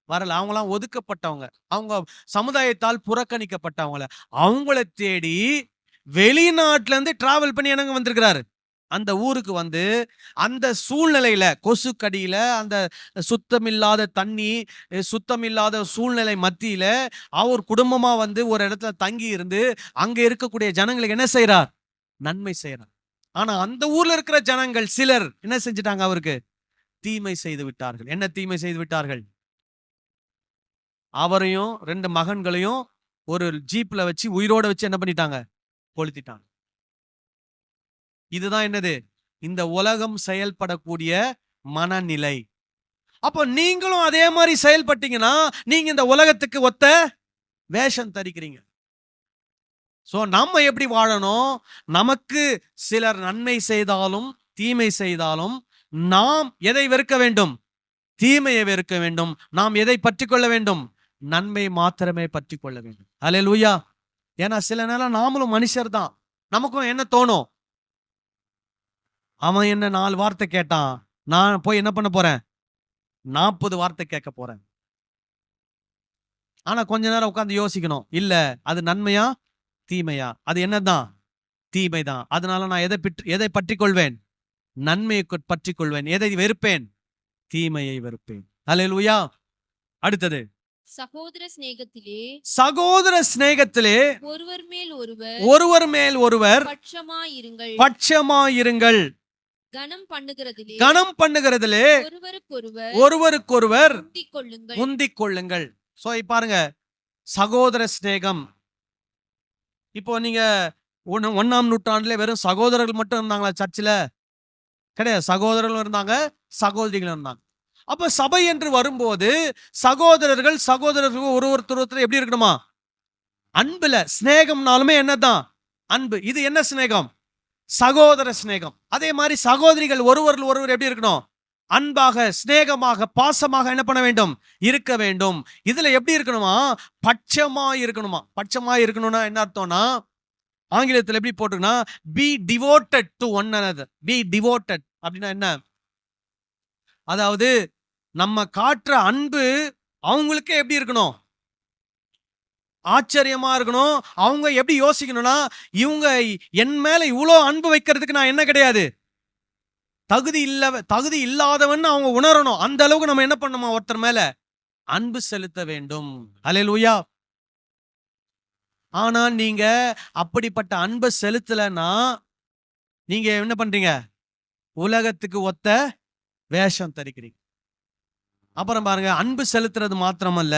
வரல. அவங்களாம் ஒதுக்கப்பட்டவங்க, அவங்க சமுதாயத்தால் புறக்கணிக்கப்பட்டவங்கள. அவங்கள தேடி வெளிநாட்டுல இருந்து டிராவல் பண்ணி என்னங்க வந்திருக்கிறாரு? அந்த ஊருக்கு வந்து அந்த சூழ்நிலையில, கொசுக்கடியில, அந்த சுத்தமில்லாத தண்ணி, சுத்தமில்லாத சூழ்நிலை மத்தியில அவர் குடும்பமா வந்து ஒரு இடத்துல தங்கி இருந்து அங்க இருக்கக்கூடிய ஜனங்களுக்கு என்ன செய்யறார்? நன்மை செய்யறார். ஆனா அந்த ஊர்ல இருக்கிற ஜனங்கள் சிலர் என்ன செஞ்சிட்டாங்க? அவருக்கு தீமை செய்து விட்டார்கள். என்ன தீமை செய்து விட்டார்கள்? அவரையும் 2 மகன்களையும் ஒரு ஜீப்ல வச்சு உயிரோட வச்சு என்ன பண்ணிட்டாங்க? கொளுத்திட்டாங்க. இதுதான் என்னது? இந்த உலகம் செயல்படக்கூடிய மனநிலை. அப்போ நீங்களும் அதே மாதிரி செயல்பட்டீங்கன்னா நீங்க இந்த உலகத்துக்கு ஒத்த வேஷம் தரிக்கிறீங்க. சோ நம்ம எப்படி வாழணும்? நமக்கு சிலர் நன்மை செய்தாலும் தீமை செய்தாலும் நாம் எதை வெறுக்க வேண்டும்? தீமையை வெறுக்க வேண்டும். நாம் எதை பற்றி கொள்ள வேண்டும்? நன்மை மாத்திரமே பற்றி கொள்ள வேண்டும். அல்லேலூயா. ஏன்னா சில நேரம் நாமளும் மனுஷர் தான். நமக்கும் என்ன தோணும்? அவன் என்ன 4 வார்த்தை கேட்டான், நான் போய் என்ன பண்ண போறேன்? 40 வார்த்தை கேட்க போறேன். ஆனா கொஞ்ச நேரம் உட்கார்ந்து யோசிக்கணும். இல்ல அது நன்மையா தீமையா? அது என்னதான்? தீமைதான். அதனால நான் எதை பற்றி கொள்வேன்? நன்மையை பற்றி கொள்வேன். எதை வெறுப்பேன்? தீமையை வெறுப்பேன். அல்லேலூயா. அடுத்தது, சகோதர சிநேகத்திலே சகோதர சிநேகத்திலே ஒருவர் மேல் ஒருவர் ஒருவர் மேல் ஒருவர் பட்சமாயிருங்கள். பட்சமாயிருங்கள். கனம் பண்ணுகிறதிலே கனம் பண்ணுகிறதிலே ஒருவருக்கொருவர் ஒருவருக்கொருவர் முந்திக் கொள்ளுங்கள். முந்திக் கொள்ளுங்கள். சோ பாருங்க, சகோதர சிநேகம். இப்போ நீங்க 1ஆம் நூற்றாண்டுல வெறும் சகோதரர்கள் மட்டும் இருந்தாங்களா சர்ச்சில்? கிடையாது. சகோதரர்களும் இருந்தாங்க, சகோதரிகளும் இருந்தாங்க. அப்ப சபை என்று வரும்போது சகோதரர்கள் ஒருத்தர் எப்படி இருக்கணுமா? அன்புல. சிநேகம்னாலுமே என்னதான்? அன்பு. இது என்ன சிநேகம்? சகோதர சிநேகம். அதே மாதிரி சகோதரிகள் ஒருவர் எப்படி இருக்கணும்? அன்பாக, சிநேகமாக, பாசமாக என்ன பண்ண வேண்டும்? இருக்க வேண்டும். இதுல எப்படி இருக்கணுமா? பட்சமா இருக்கணுமா? பட்சமா இருக்கணும்னா என்ன அர்த்தம்னா, ஆங்கிலத்தில் எப்படி போட்டுருக்குன்னா, be devoted to one another. Be devoted அப்படின்னா என்ன? அதாவது நம்ம காட்டுற அன்பு அவங்களுக்கு எப்படி இருக்கணும்? ஆச்சரியமா இருக்கணும். அவங்க எப்படி யோசிக்கணும்னா, இவங்க என் மேல இவ்வளோ அன்பு வைக்கிறதுக்கு நான் என்ன கிடையாது, தகுதி இல்லாதவன் அவங்க உணரணும். அந்த அளவுக்கு நம்ம என்ன பண்ணணுமா? ஒருத்தர் மேல அன்பு செலுத்த வேண்டும். அல்லேலூயா. ஆனா நீங்க அப்படிப்பட்ட அன்பை செலுத்தலைன்னா நீங்க என்ன பண்றீங்க? உலகத்துக்கு ஒத்த வேஷம் தரிக்கிறீங்க. அப்புறம் பாருங்க, அன்பு செலுத்துறது மாத்திரமல்ல,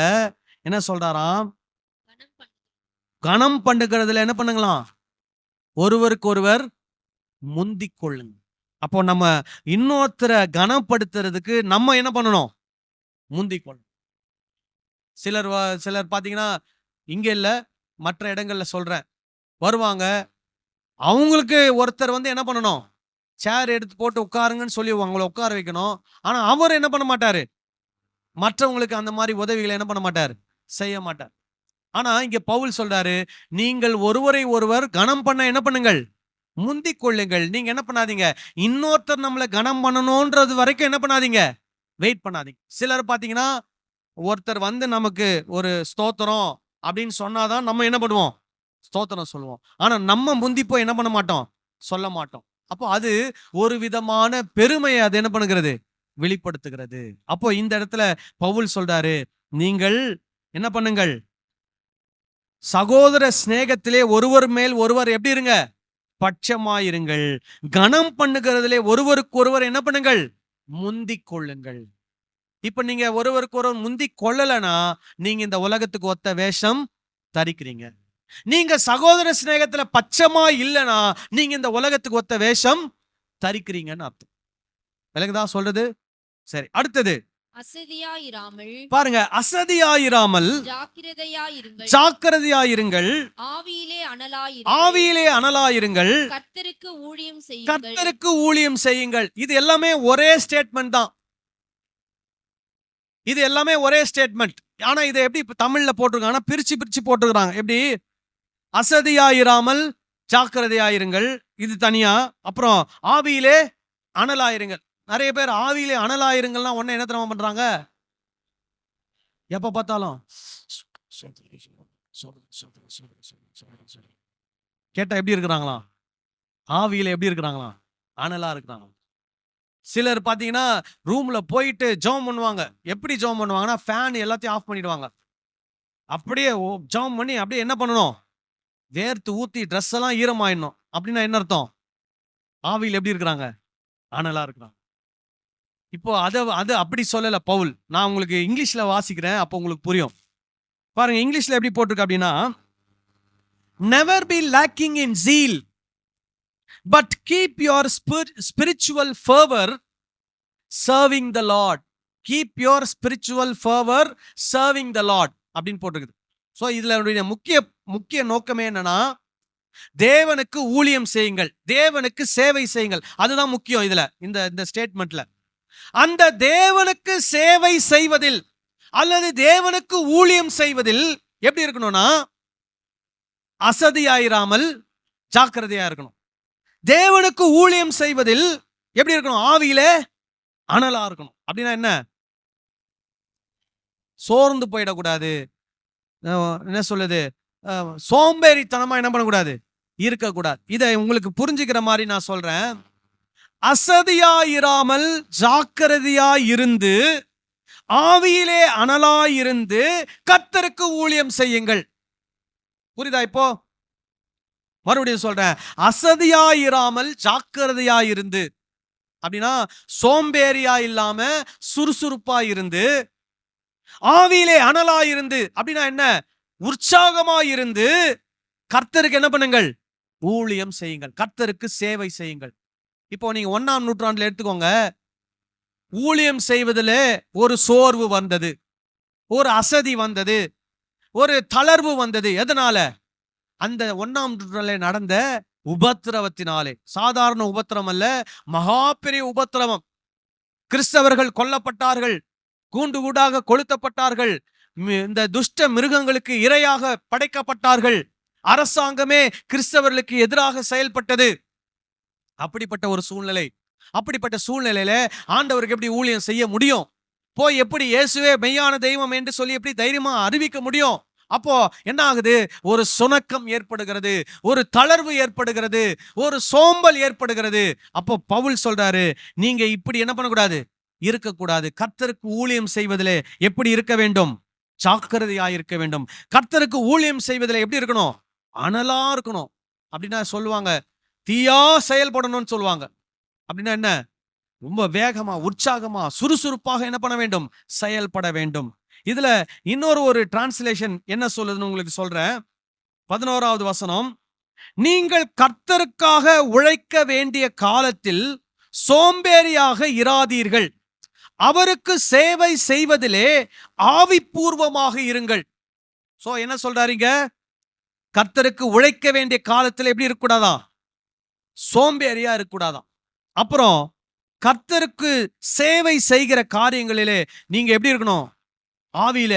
என்ன சொல்றாராம்? கனம் பண்ணுகிறதுல என்ன பண்ணுங்களாம், ஒருவருக்கு ஒருவர் முந்திக் கொள்ளுங்க. அப்போ நம்ம இன்னொருத்தரை கனப்படுத்துறதுக்கு நம்ம என்ன பண்ணணும், முந்திக் கொள்ளணும். சிலர் பாத்தீங்கன்னா, இங்க இல்ல மற்ற இடங்கள்ல சொல்றேன், வருவாங்க, அவங்களுக்கு ஒருத்தர் வந்து என்ன பண்ணணும், சேர் எடுத்து போட்டு உட்காருங்கன்னு சொல்லி அவங்கள உட்கார வைக்கணும். ஆனா அவர் என்ன பண்ண மாட்டாரு, மற்றவங்களுக்கு அந்த மாதிரி உதவிகளை என்ன பண்ண மாட்டார், செய்ய மாட்டார். ஆனா இங்க பவுல் சொல்றாரு, நீங்கள் ஒருவரை ஒருவர் கனம் பண்ண என்ன பண்ணுங்கள், முந்திக் கொள்ளுங்கள். நீங்க என்ன பண்ணாதீங்க, இன்னொருத்தர் நம்மளை கனம் பண்ணணும்ன்றது வரைக்கும் என்ன பண்ணாதீங்க, வெயிட் பண்ணாதீங்க. சிலர் பாத்தீங்கன்னா, ஒருத்தர் வந்து நமக்கு ஒரு ஸ்தோத்திரம் அப்படின்னு சொன்னாதான் நம்ம என்ன பண்ணுவோம், ஸ்தோத்திரம் சொல்லுவோம். ஆனா நம்ம முந்தி போய் என்ன பண்ண மாட்டோம், சொல்ல மாட்டோம். அப்போ அது ஒரு விதமான பெருமையை அது என்ன பண்ணுகிறது, வெளிப்படுத்துகிறது. அப்போ இந்த இடத்துல பவுல் சொல்றாரு, நீங்கள் என்ன பண்ணுங்கள், சகோதர சிநேகத்திலே ஒருவர் மேல் ஒருவர் எப்படி இருங்க, பட்சமாயிருங்கள். கனம் பண்ணுகிறதிலே ஒருவருக்கு ஒருவர் என்ன பண்ணுங்கள், முந்திக் கொள்ளுங்கள். இப்ப நீங்க ஒருவருக்கு ஒருவர் முந்திக் கொள்ளலனா நீங்க இந்த உலகத்துக்கு ஒத்த வேஷம் தரிக்கிறீங்க. நீங்க சகோதர சிநேகத்துல பட்சமா இல்லனா நீங்க இந்த உலகத்துக்கு ஒத்த வேஷம் தரிக்கிறீங்கன்னு அர்த்தம். விலகுதா சொல்றது? சரி, அடுத்தது அசதியாயிராமல் பாருங்க, அசதியாயிராமல் ஜாக்கிரதையாயிருங்கள். ஜாக்கிரதையாயிருங்கள், ஆவியிலே அனலாயிருங்கள். ஆவியிலே அனலாயிருங்கள், கர்த்தருக்கு ஊழியம் செய்யுங்கள். கர்த்தருக்கு ஊழியம் செய்யுங்கள். இது எல்லாமே ஒரே ஸ்டேட்மெண்ட் தான். இது எல்லாமே ஒரே ஸ்டேட்மெண்ட். ஆனா இதை எப்படி தமிழ்ல போட்டிருக்காங்க, பிரிச்சு பிரிச்சு போட்டிருக்காங்க. எப்படி, அசதியாயிராமல் ஜாக்கிரதையாயிருங்கள் இது தனியா, அப்புறம் ஆவியிலே அனலாயிருங்கள். நிறைய பேர் ஆவியிலே அனலாயிருங்கள்னா உடனே என்ன தெரியுமா பண்றாங்க, எப்ப பார்த்தாலும் கேட்டா எப்படி இருக்கிறாங்களா, ஆவியில எப்படி இருக்கிறாங்களா, அனலா இருக்கிறாங்க. சிலர் பாத்தீங்கன்னா ரூம்ல போயிட்டு ஜெபம் பண்ணுவாங்க. எப்படி ஜெபம் பண்ணுவாங்கன்னா, ஃபேன் எல்லாத்தையும் ஆஃப் பண்ணிடுவாங்க. அப்படியே ஜெபம் பண்ணி அப்படியே என்ன பண்ணணும், வேர்த்து ஊத்தி ட்ரெஸ் எல்லாம் ஈரமாயிடணும். அப்படின்னா என்ன அர்த்தம், ஆவியில் எப்படி இருக்கிறாங்க, அனலா இருக்கிறாங்க. இப்போ அது அப்படி சொல்லல பவுல். நான் உங்களுக்கு இங்கிலீஷ்ல வாசிக்கிறேன், அப்போ உங்களுக்கு புரியும். பாருங்க, இங்கிலீஷ்ல எப்படி போட்டிருக்கு அப்படின்னா, never be lacking in zeal but keep your spiritual fervor serving the Lord. Keep your spiritual fervor serving the Lord அப்படின்னு போட்டிருக்குது. ஸோ இதுல முக்கிய நோக்கமே என்னன்னா, தேவனுக்கு ஊழியம் செய்யுங்கள், தேவனுக்கு சேவை செய்யுங்கள். அதுதான் முக்கியம் இதுல, இந்த ஸ்டேட்மெண்ட்ல. அந்த தேவனுக்கு சேவை செய்வதில் அல்லது தேவனுக்கு ஊழியம் செய்வதில் எப்படி இருக்கணும்னா, அசதியாயிராமல் ஜாக்கிரதையா இருக்கணும். தேவனுக்கு ஊழியம் செய்வதில் எப்படி இருக்கணும், ஆவியிலே அனலா இருக்கணும். அப்படின்னா என்ன, சோர்ந்து போயிடக்கூடாது, என்ன சொல்லுது, சோம்பேறித்தனமா என்ன பண்ணக்கூடாது, இருக்கக்கூடாது. இதை உங்களுக்கு புரிஞ்சுக்கிற மாதிரி நான் சொல்றேன். அசதியாயிராமல் ஜாக்கிரதையாயிருந்து ஆவியிலே அனலாயிருந்து கர்த்தருக்கு ஊழியம் செய்யுங்கள். புரியுதா? இப்போ மறுபடியும் சொல்றேன், அசதியாயிராமல் ஜாக்கிரதையாயிருந்து அப்படின்னா சோம்பேறியா இல்லாம சுறுசுறுப்பா இருந்து, ஆவியிலே அனலாயிருந்து அப்படின்னா என்ன, உற்சாகமாயிருந்து கர்த்தருக்கு என்ன பண்ணுங்கள், ஊழியம் செய்யுங்கள், கர்த்தருக்கு சேவை செய்யுங்கள். இப்போ நீங்க 1ஆம் நூற்றாண்டுல எடுத்துக்கோங்க, ஊழியம் செய்வதில் ஒரு சோர்வு வந்தது, ஒரு அசதி வந்தது, ஒரு தளர்வு வந்தது. எதனால? அந்த 1ஆம் நூற்றாண்டிலே நடந்த உபத்திரவத்தினாலே. சாதாரண உபத்திரம் அல்ல, மகா பெரிய உபத்திரவம். கிறிஸ்தவர்கள் கொல்லப்பட்டார்கள், கூண்டு கூடாக கொளுத்தப்பட்டார்கள், இந்த துஷ்ட மிருகங்களுக்கு இரையாக படைக்கப்பட்டார்கள். அரசாங்கமே கிறிஸ்தவர்களுக்கு எதிராக செயல்பட்டது. அப்படிப்பட்ட ஒரு சூழ்நிலை. அப்படிப்பட்ட சூழ்நிலையில ஆண்டவருக்கு எப்படி ஊழியம் செய்ய முடியும்? போய் எப்படி இயேசுவே மெய்யான தெய்வம் என்று சொல்லி எப்படி தைரியமா அறிவிக்க முடியும்? அப்போ என்ன ஆகுது, ஒரு சுணக்கம் ஏற்படுகிறது, ஒரு தளர்வு ஏற்படுகிறது, ஒரு சோம்பல் ஏற்படுகிறது. அப்போ பவுல் சொல்றாரு, நீங்க இப்படி என்ன பண்ணக்கூடாது, இருக்கக்கூடாது. கர்த்தருக்கு ஊழியம் செய்வதிலே எப்படி இருக்க வேண்டும், ஜாக்கிரதையா இருக்க வேண்டும். கர்த்தருக்கு ஊழியம் செய்வதில் எப்படி இருக்கணும், அனலா இருக்கணும். அப்படின்னா சொல்லுவாங்க, தீயா செயல்படணும்னு சொல்லுவாங்க. அப்படின்னா என்ன, ரொம்ப வேகமா உற்சாகமா சுறுசுறுப்பாக என்ன பண்ண வேண்டும், செயல்பட வேண்டும். இதுல இன்னொரு டிரான்ஸ்லேஷன் என்ன சொல்லுதுன்னு உங்களுக்கு சொல்றேன். 11வது வசனம், நீங்கள் கர்த்தருக்காக உழைக்க வேண்டிய காலத்தில் சோம்பேறியாக இராதீர்கள், அவருக்கு சேவை செய்வதிலே ஆவிப்பூர்வமாக இருங்கள். சோ என்ன சொல்றாருங்க? கர்த்தருக்கு உழைக்க வேண்டிய காலத்துல எப்படி இருக்கக்கூடாதா? சோம்பேறியா இருக்கக்கூடாதாம். அப்புறம் கர்த்தருக்கு சேவை செய்கிற காரியங்களிலே நீங்க எப்படி இருக்கணும்? ஆவியில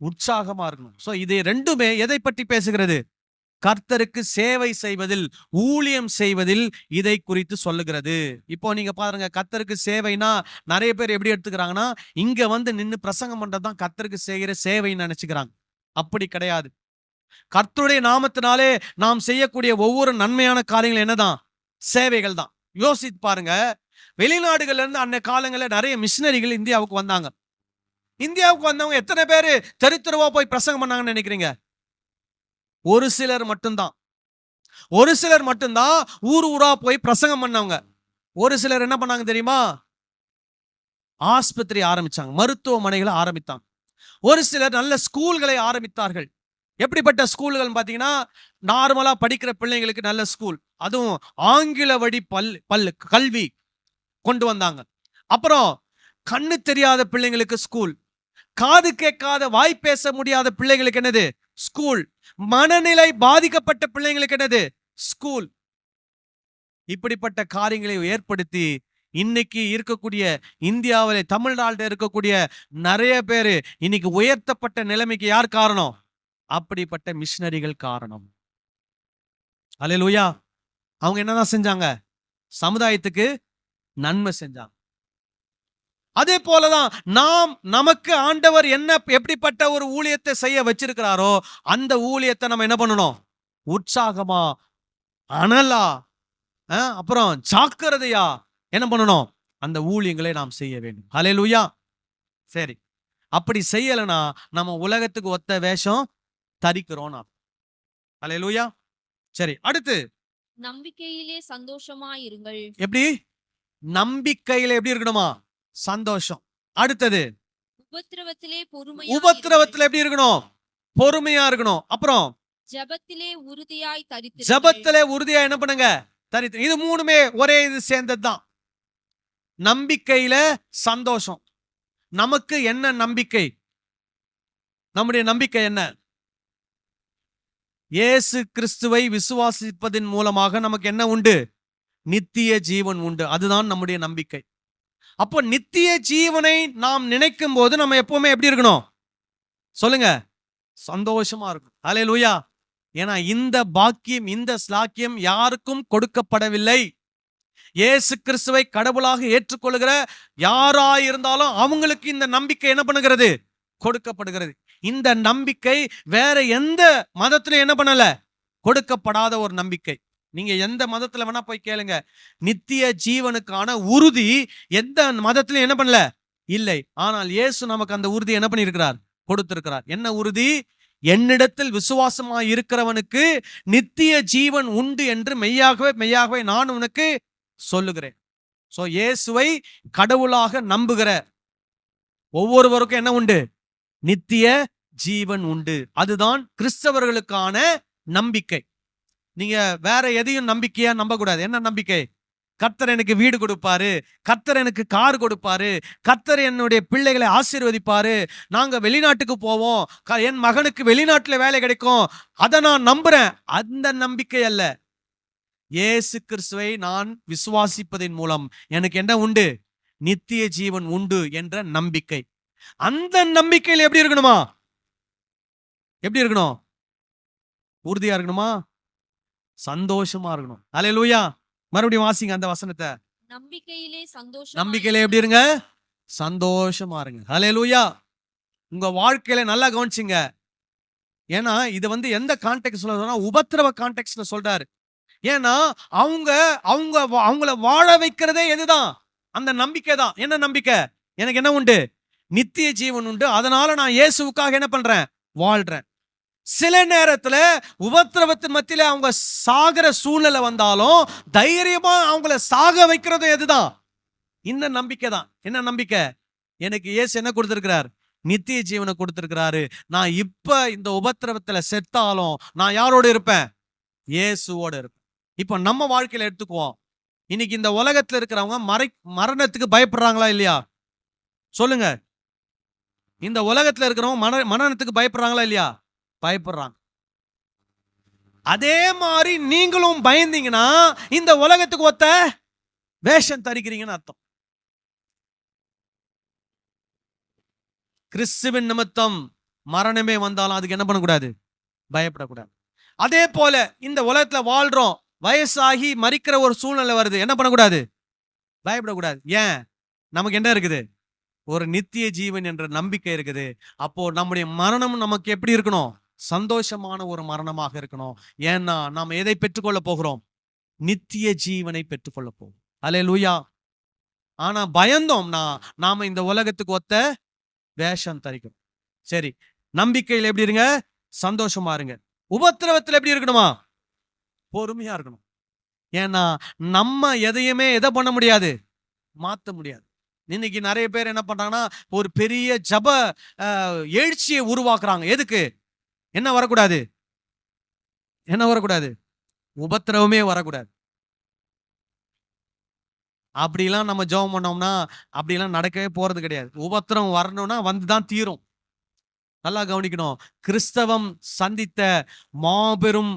உற்சாகமா இருக்கணும். சோ இது ரெண்டுமே எதை பற்றி பேசுகிறது? கர்த்தருக்கு சேவை செய்வதில், ஊழியம் செய்வதில் இதை குறித்து சொல்லுகிறது. இப்போ நீங்க பாருங்க, கர்த்தருக்கு சேவைனா நிறைய பேர் எப்படி எடுத்துக்கிறாங்கன்னா, இங்க வந்து நின்னு பிரசங்கம் பண்றதுதான் கர்த்தருக்கு செய்கிற சேவைன்னு நினைச்சுக்கிறாங்க. அப்படி கிடையாது. கர்த்தருடைய நாமத்தினாலே நாம் செய்யக்கூடிய ஒவ்வொரு நன்மையான காரியங்கள் என்னதான்? சேவைகள் தான். யோசித்து பாருங்க, வெளிநாடுகள்ல இருந்து அன்னை காலங்களில் நிறைய மிஷினரிகள் இந்தியாவுக்கு வந்தாங்க. இந்தியாவுக்கு வந்தவங்க எத்தனை பேரு தெருவா போய் பிரசங்கம் பண்ணாங்கன்னு நினைக்கிறீங்க? ஒரு சிலர் மட்டும்தான். ஒரு சிலர் மட்டும்தான் ஊர் ஊரா போய் பிரசங்கம் பண்ணவங்க. ஒரு சிலர் என்ன பண்ணாங்க தெரியுமா? ஆஸ்பத்திரி ஆரம்பிச்சாங்க, மருத்துவமனைகளை ஆரம்பித்தாங்க. ஒரு சிலர் நல்ல ஸ்கூல்களை ஆரம்பித்தார்கள். எப்படிப்பட்ட ஸ்கூல்கள் பாத்தீங்கன்னா, நார்மலா படிக்கிற பிள்ளைங்களுக்கு நல்ல ஸ்கூல், அதுவும் ஆங்கில வழி கல்வி கொண்டு வந்தாங்க. அப்புறம் கண்ணு தெரியாத பிள்ளைங்களுக்கு ஸ்கூல், காது கேட்காத வாய் பேச முடியாத பிள்ளைங்களுக்கு என்னது? ஸ்கூல். மனநிலை பாதிக்கப்பட்ட பிள்ளைங்களுக்கு என்னது? ஸ்கூல். இப்படிப்பட்ட காரியங்களை ஏற்படுத்தி இன்னைக்கு இருக்கக்கூடிய இந்தியாவிலே, தமிழ்நாட்டில் இருக்கக்கூடிய நிறைய பேரு இன்னைக்கு உயர்த்தப்பட்ட நிலைமைக்கு யார் காரணம்? அப்படிப்பட்ட மிஷனரிகள் காரணம். அல்லேலூயா. அவங்க என்னதான் செஞ்சாங்க? சமுதாயத்துக்கு நன்மை செஞ்சாங்க. அதே போலதான் நமக்கு ஆண்டவர் எப்படிப்பட்ட ஒரு ஊழியத்தை செய்ய வச்சிருக்கிறாரோ அந்த ஊழியத்தை நம்ம என்ன பண்ணணும்? உற்சாகமா, அனலா, அப்புறம் ஜாக்கிரதையா என்ன பண்ணணும்? அந்த ஊழியங்களை நாம் செய்ய வேண்டும். ஹல்லேலூயா. சரி, அப்படி செய்யலைன்னா நம்ம உலகத்துக்கு ஒத்த வேஷம் தரிக்கிறோம். ஹல்லேலூயா. சரி, அடுத்து நம்பிக்கையிலே சந்தோஷமாயிருங்கள். எப்படி? நம்பிக்கையில எப்படி இருக்கணுமா? சந்தோஷம். அடுத்தது உபத்திரவத்திலே உபத்திரவத்துல எப்படி இருக்கணும்? பொறுமையா இருக்கணும். அப்புறம் ஜெபத்திலே உறுதியாய் தரித்திருங்கள். ஜெபத்திலே உறுதியா என்ன பண்ணுங்க? இது மூணுமே ஒரே இது சேர்ந்ததுதான். நம்பிக்கையில சந்தோஷம். நமக்கு என்ன நம்பிக்கை? நம்முடைய நம்பிக்கை என்ன? இயேசு கிறிஸ்துவை விசுவாசிப்பதின் மூலமாக நமக்கு என்ன உண்டு? நித்திய ஜீவன் உண்டு. அதுதான் நம்முடைய நம்பிக்கை. அப்போ நித்திய ஜீவனை நாம் நினைக்கும் போது நம்ம எப்பவுமே எப்படி இருக்கணும்? சொல்லுங்க, சந்தோஷமா இருக்கும். ஹல்லேலூயா. ஏன்னா இந்த பாக்கியம், இந்த ஸ்லாக்கியம் யாருக்கும் கொடுக்கப்படவில்லை. இயேசு கிறிஸ்துவை கடவுளாக ஏற்றுக்கொள்கிற யாராயிருந்தாலும் அவங்களுக்கு இந்த நம்பிக்கை என்ன பண்ணுகிறது? கொடுக்கப்படுகிறது. இந்த நம்பிக்கை வேற எந்த மதத்திலும் என்ன பண்ணல? கொடுக்கப்படாத ஒரு நம்பிக்கை. நீங்க எந்த மதத்துல வேணா போய் கேளுங்க, நித்திய ஜீவனுக்கான உறுதி எந்த மதத்திலும் என்ன பண்ணல? இல்லை. ஆனால் இயேசு நமக்கு அந்த உறுதி என்ன பண்ணியிருக்கிறார்? கொடுத்திருக்கிறார். என்ன உறுதி? என்னிடத்தில் விசுவாசமாய் இருக்கிறவனுக்கு நித்திய ஜீவன் உண்டு என்று மெய்யாகவே மெய்யாகவே நான் உனக்கு சொல்லுகிறேன். சோ இயேசுவை கடவுளாக நம்புகிற ஒவ்வொருவருக்கும் என்ன உண்டு? நித்திய ஜீவன் உண்டு. அதுதான் கிறிஸ்தவர்களுக்கான நம்பிக்கை. நீங்க வேற எதையும் நம்பிக்கையா நம்ப கூடாது. என்ன நம்பிக்கை? கர்த்தர் எனக்கு வீடு கொடுப்பாரு, கர்த்தர் எனக்கு கார் கொடுப்பாரு, கர்த்தர் என்னுடைய பிள்ளைகளை ஆசீர்வதிப்பாரு, நாங்க வெளிநாட்டுக்கு போவோம், என் மகனுக்கு வெளிநாட்டுல வேலை கிடைக்கும், அதை நான் நம்புறேன். அந்த நம்பிக்கை அல்ல. இயேசு கிறிஸ்துவை நான் விசுவாசிப்பதின் மூலம் எனக்கு என்ன உண்டு? நித்திய ஜீவன் உண்டு என்ற நம்பிக்கை. அந்த நம்பிக்கையில் எப்படி இருக்கணுமா? எப்படி இருக்கணும்? உறுதியா இருக்கணுமா? சந்தோஷமா இருக்கணும். அல்லேலூயா. மறுபடியும் வாசிங்க அந்த வசனத்தை. நம்பிக்கையிலே சந்தோஷம். நம்பிக்கையில எப்படி இருங்க? சந்தோஷமா இருங்க. அல்லேலூயா. உங்க வாழ்க்கையில நல்லா கவனிச்சுங்க. ஏன்னா இது வந்து எந்த கான்டெக்ட்ல சொல்றதுன்னா, உபத்திரவ கான்டெக்ட்ல சொல்றாரு. ஏன்னா அவங்கள வாழ வைக்கிறதே எதுதான்? அந்த நம்பிக்கை தான். என்ன நம்பிக்கை? எனக்கு என்ன உண்டு? நித்திய ஜீவன் உண்டு. அதனால நான் இயேசுவுக்காக என்ன பண்றேன்? வாழ்றேன். சில நேரத்துல உபத்திரவத்தின் மத்தியில அவங்க சாகிற சூழ்நிலை வந்தாலும் தைரியமா அவங்கள சாக வைக்கிறதும் எதுதான்? இந்த நம்பிக்கை தான். என்ன நம்பிக்கை? எனக்கு இயேசு என்ன கொடுத்திருக்கிறார்? நித்திய ஜீவனை கொடுத்திருக்கிறாரு. நான் இப்ப இந்த உபத்திரவத்துல செத்தாலும் நான் யாரோட இருப்பேன்? இயேசுவோட இருப்பேன். இப்ப நம்ம வாழ்க்கையில எடுத்துக்குவோம். இன்னைக்கு இந்த உலகத்துல இருக்கிறவங்க மரணத்துக்கு பயப்படுறாங்களா இல்லையா? சொல்லுங்க. இந்த உலகத்துல இருக்கிறவங்க மரணத்துக்கு பயப்படுறாங்களா இல்லையா? பயப்படுறாங்க. அதே மாதிரி நீங்களும் பயந்தீங்கன்னா இந்த உலகத்துக்கு ஒத்த வேஷம் தரிக்கிறீங்கன்னு அர்த்தம். கிறிஸ்துவின் நிமித்தம் மரணமே வந்தாலும் அதுக்கு என்ன பண்ணக்கூடாது? பயப்படக்கூடாது. அதே போல இந்த உலகத்துல வாழ்றோம், வயசாகி மரிக்கிற ஒரு சூழ்நிலை வருது, என்ன பண்ணக்கூடாது? பயப்படக்கூடாது. ஏன்? நமக்கு என்ன இருக்குது? ஒரு நித்திய ஜீவன் என்ற நம்பிக்கை இருக்குது. அப்போ நம்முடைய மரணம் நமக்கு எப்படி இருக்கணும்? சந்தோஷமான ஒரு மரணமாக இருக்கணும். ஏன்னா நாம் எதை பெற்றுக்கொள்ள போகிறோம்? நித்திய ஜீவனை பெற்றுக்கொள்ள போகிறோம். அல்லேலூயா. ஆனா பயந்தோம்னா நாம இந்த உலகத்துக்கு ஒத்த வேஷம் தரிக்கிறோம். சரி, நம்பிக்கையில் எப்படி இருங்க? சந்தோஷமா இருங்க. உபத்திரவத்தில் எப்படி இருக்கணுமா? பொறுமையா இருக்கணும். ஏன்னா நம்ம எதையுமே எதை பண்ண முடியாது? மாத்த முடியாது. இன்னைக்கு நிறைய பேர் என்ன பண்றாங்கன்னா ஒரு பெரிய ஜப எழுச்சியை உருவாக்குறாங்க. எதுக்கு? என்ன வரக்கூடாது? என்ன வரக்கூடாது? உபத்திரவமே வரக்கூடாது. அப்படிலாம் நம்ம ஜெபம் பண்ணோம்னா அப்படிலாம் நடக்கவே போறது கிடையாது. உபத்திரம் வரணும்னா வந்துதான் தீரும். நல்லா கவனிக்கணும். கிறிஸ்தவம் சந்தித்த மாபெரும்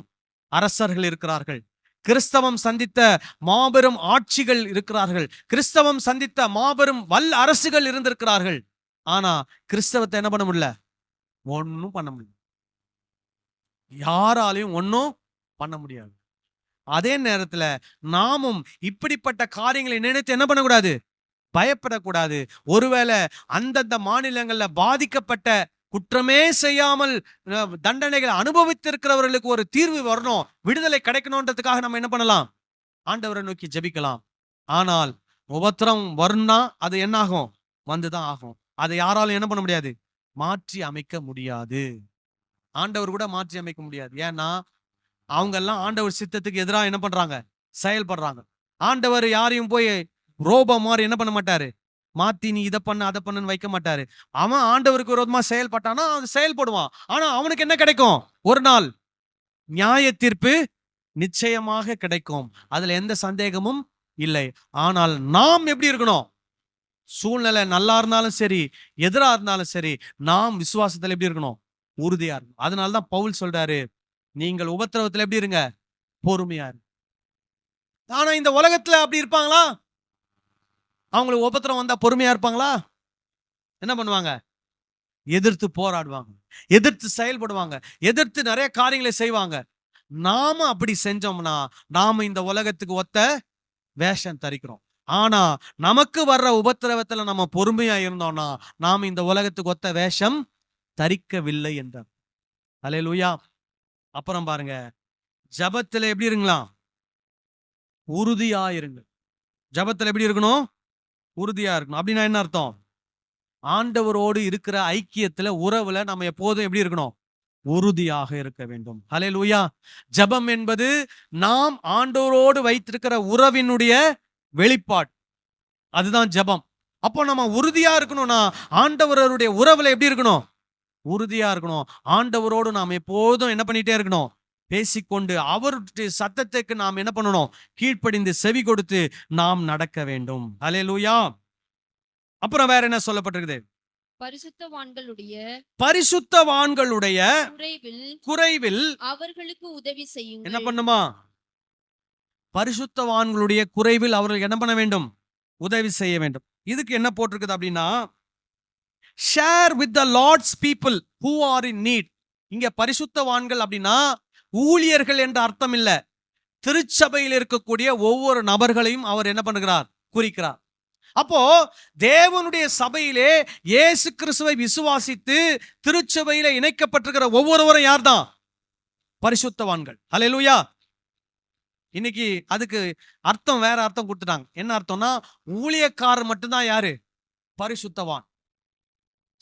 அரசர்கள் இருக்கிறார்கள். கிறிஸ்தவம் சந்தித்த மாபெரும் ஆட்சிகள் இருக்கிறார்கள். கிறிஸ்தவம் சந்தித்த மாபெரும் வல் அரசுகள் இருந்திருக்கிறார்கள். ஆனா கிறிஸ்தவத்தை என்ன பண்ண முடியல? ஒன்னும் பண்ண முடியல. யாராலையும் ஒன்னும் பண்ண முடியாது. அதே நேரத்துல நாமும் இப்படிப்பட்ட காரியங்களை நினைத்து என்ன பண்ணக்கூடாது? பயப்படக்கூடாது. ஒருவேளை அந்தந்த மாநிலங்கள்ல பாதிக்கப்பட்ட குற்றமே செய்யாமல் தண்டனைகளை அனுபவித்திருக்கிறவர்களுக்கு ஒரு தீர்வு வரணும், விடுதலை கிடைக்கணும்ன்றதுக்காக நம்ம என்ன பண்ணலாம்? ஆண்டவரை நோக்கி ஜெபிக்கலாம். ஆனால் உபத்திரம் வரும்னா அது என்ன ஆகும்? வந்துதான் ஆகும். அதை யாராலும் என்ன பண்ண முடியாது? மாற்றி அமைக்க முடியாது. ஆண்டவர் கூட மாற்றி அமைக்க முடியாது. ஏன்னா அவங்க எல்லாம் ஆண்டவர் சித்தத்துக்கு எதிராக என்ன பண்றாங்க? செயல்படுறாங்க. ஆண்டவர் யாரையும் போய் ரோபோ மாதிரி என்ன பண்ண மாட்டாரு? மாத்தி நீ இதை பண்ணு அதை பண்ணுன்னு வைக்க மாட்டாரு. அவன் ஆண்டவருக்கு விரோதமா செயல்பட்டானா அவன் செயல்படுவான். ஆனா அவனுக்கு என்ன கிடைக்கும்? ஒரு நாள் நியாய தீர்ப்பு நிச்சயமாக கிடைக்கும். அதுல எந்த சந்தேகமும் இல்லை. ஆனால் நாம் எப்படி இருக்கணும்? சூழ்நிலை நல்லா இருந்தாலும் சரி, எதிரா இருந்தாலும் சரி, நாம் விசுவாசத்துல எப்படி இருக்கணும்? உறுதியா இருக்கணும். அதனாலதான் பவுல் சொல்றாரு, நீங்கள் உபத்திரவத்துல எப்படி இருங்க? பொறுமையா இருங்க. ஆனா இந்த உலகத்துல அப்படி இருப்பாங்களா? அவங்களுக்கு உபத்திரம் வந்தா பொறுமையா இருப்பாங்களா? என்ன பண்ணுவாங்க? எதிர்த்து போராடுவாங்க, எதிர்த்து செயல்படுவாங்க, எதிர்த்து நிறைய காரியங்களை செய்வாங்க. நாம அப்படி செஞ்சோம்னா நாம இந்த உலகத்துக்கு ஒத்த வேஷம் தரிக்கிறோம். ஆனா நமக்கு வர்ற உபத்திரவத்துல நம்ம பொறுமையா இருந்தோம்னா நாம இந்த உலகத்துக்கு ஒத்த வேஷம் தரிக்கவில்லை என்றார். அல்லேலூயா. அப்புறம் பாருங்க, ஜபத்துல எப்படி இருங்களா? உறுதியா இருங்க. ஜபத்துல எப்படி இருக்கணும்? உறுதியா இருக்கணும். அப்படின்னா என்ன அர்த்தம்? ஆண்டவரோடு இருக்கிற ஐக்கியத்துல, உறவுல நம்ம எப்போதும் எப்படி இருக்கணும்? உறுதியாக இருக்க வேண்டும். ஹல்லேலூயா. ஜபம் என்பது நாம் ஆண்டவரோடு வைத்திருக்கிற உறவினுடைய வெளிப்பாடு. அதுதான் ஜபம். அப்போ நம்ம உறுதியா இருக்கணும்னா ஆண்டவருடைய உறவுல எப்படி இருக்கணும்? உறுதியா இருக்கணும். ஆண்டவரோடு நாம் எப்போதும் என்ன பண்ணிட்டே இருக்கணும்? பேசிக்கொண்டு அவருடைய சத்தத்துக்கு நாம் என்ன பண்ணணும்? கீழ்ப்படிந்து செவி கொடுத்து நாம் நடக்க வேண்டும். ஹல்லேலூயா. அப்புறம் வேற என்ன சொல்லப்பட்டிருக்குது? பரிசுத்தவான்களுடைய குறைவில் அவர்களுக்கு உதவி செய்யுங்கள். என்ன பண்ணுமா? பரிசுத்தவான்களுடைய குறைவில் அவர்கள் என்ன பண்ண வேண்டும்? உதவி செய்ய வேண்டும். இதுக்கு என்ன போட்டிருக்குது அப்படின்னா, share with the Lord's people who are in need. இங்க பரிசுத்தவான்கள் அப்படின்னா ஊழியர்கள் என்ற அர்த்தம் இல்ல. திருச்சபையில் இருக்கக்கூடிய ஒவ்வொரு நபர்களையும் அவர் என்ன பண்ணுகிறார்? குறிக்கிறார். அப்போ தேவனுடைய சபையிலே இயேசு கிறிஸ்துவை விசுவாசித்து திருச்சபையில இணைக்கப்பட்டிருக்கிற ஒவ்வொருவரும் யார்தான்? பரிசுத்தவான்கள். ஹல்லேலூயா. இன்னைக்கு அதுக்கு அர்த்தம் வேற அர்த்தம் கொடுத்துட்டாங்க. என்ன அர்த்தம்னா ஊழியக்காரர் மட்டும்தான் யாரு? பரிசுத்தவான்.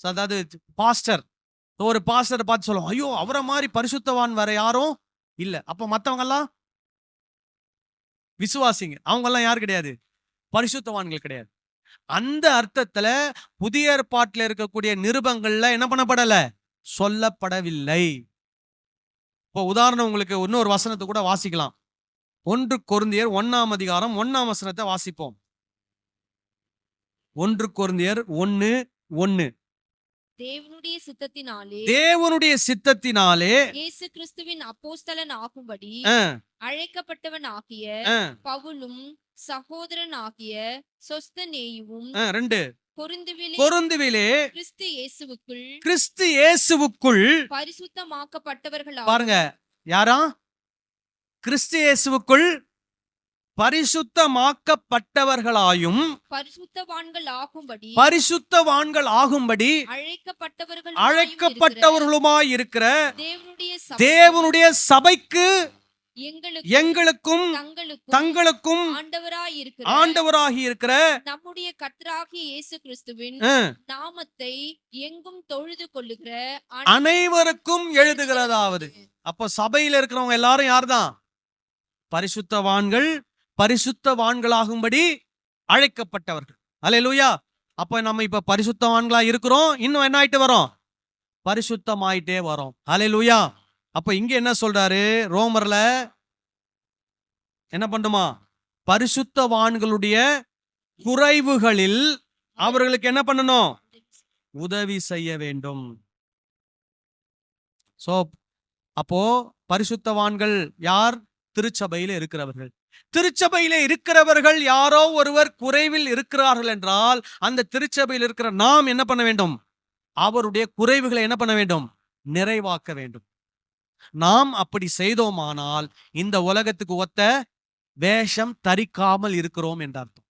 அதாவது பாஸ்டர், ஒரு பாஸ்டரை பார்த்து சொல்லுவோம், ஐயோ அவரை மாதிரி பரிசுத்தவான் வேற யாரும் இல்ல. அப்ப மத்தவங்க எல்லாம் விசுவாசிங்க, அவங்க எல்லாம் யாரு கிடையாது? பரிசுத்தவான்கள் கிடையாது. அந்த அர்த்தத்துல புதிய ஏற்பாட்டில் இருக்கக்கூடிய நிருபங்கள்ல என்ன பண்ணப்படல, சொல்லப்படவில்லை. இப்போ உதாரணம் உங்களுக்கு இன்னொரு வசனத்தை கூட வாசிக்கலாம். 1 கொரிந்தியர் 1ஆம் அதிகாரம் 1ஆம் வசனத்தை வாசிப்போம். 1 கொரிந்தியர் 1:1. தேவனுடைய சித்தத்தினாலே தேவனுடைய சித்தத்தினாலே இயேசு கிறிஸ்துவின் அப்போஸ்தலன் ஆகும்படி ஆ, அழைக்கப்பட்டவன் ஆகிய ஆ, பவுலும் சகோதரன் ஆகிய சொஸ்தனேயுவும் 2 கொரிந்துவிலே கொரிந்துவிலே கிறிஸ்து இயேசுவுக்குள் கிறிஸ்து இயேசுவுக்குள் பரிசுத்தமாக்கப்பட்டவர்களாக பாருங்க, யாரா? கிறிஸ்து இயேசுவுக்குள் பரிசுத்தமாக்கப்பட்டவர்களாயும் பரிசுத்தவான்கள் ஆகும்படி பரிசுத்தவான்கள் ஆகும்படி அழைக்கப்பட்டவர்கள் அழைக்கப்பட்டவர்களுமாய் இருக்கிற தேவனுடைய தேவனுடைய சபைக்கு எங்களுக்கு எங்களுக்கும் தங்களுக்கும் தங்களுக்கும் ஆண்டவராயிருக்கிற ஆண்டவராகி இருக்கிற நம்முடைய கர்த்தராகிய இயேசு கிறிஸ்துவின் நாமத்தை எங்கும் தொழுது கொள்ளுகிற அனைவருக்கும் எழுதுகிறதாவது. அப்போ சபையில இருக்கிறவங்க எல்லாரும் யார்தான்? பரிசுத்தவான்கள், பரிசுத்தவான்களாகும்படி அழைக்கப்பட்டவர்கள். அல்லேலூயா. அப்ப நம்ம இப்ப பரிசுத்தவான்களா இருக்கிறோம். இன்னும் என்ன ஆயிட்டு வரோம்? பரிசுத்தமாயிட்டே வரோம். அல்லேலூயா. அப்ப இங்க என்ன சொல்றாரு? ரோமர்ல என்ன பண்ணுமா? பரிசுத்தவான்களுடைய குறைவுகளில் அவர்களுக்கு என்ன பண்ணணும்? உதவி செய்ய வேண்டும். சோ அப்போ பரிசுத்தவான்கள் யார்? திருச்சபையில இருக்கிறவர்கள். திருச்சபையில இருக்கிறவர்கள் யாரோ ஒருவர் குறைவில் இருக்கிறார்கள் என்றால் அந்த திருச்சபையில் இருக்கிற நாம் என்ன பண்ண வேண்டும்? அவருடைய குறைவுகளை என்ன பண்ண வேண்டும்? நிறைவாக்க வேண்டும். நாம் அப்படி செய்தோமானால் இந்த உலகத்துக்கு ஒத்த வேஷம் தரிக்காமல் இருக்கிறோம் என்ற அர்த்தம்.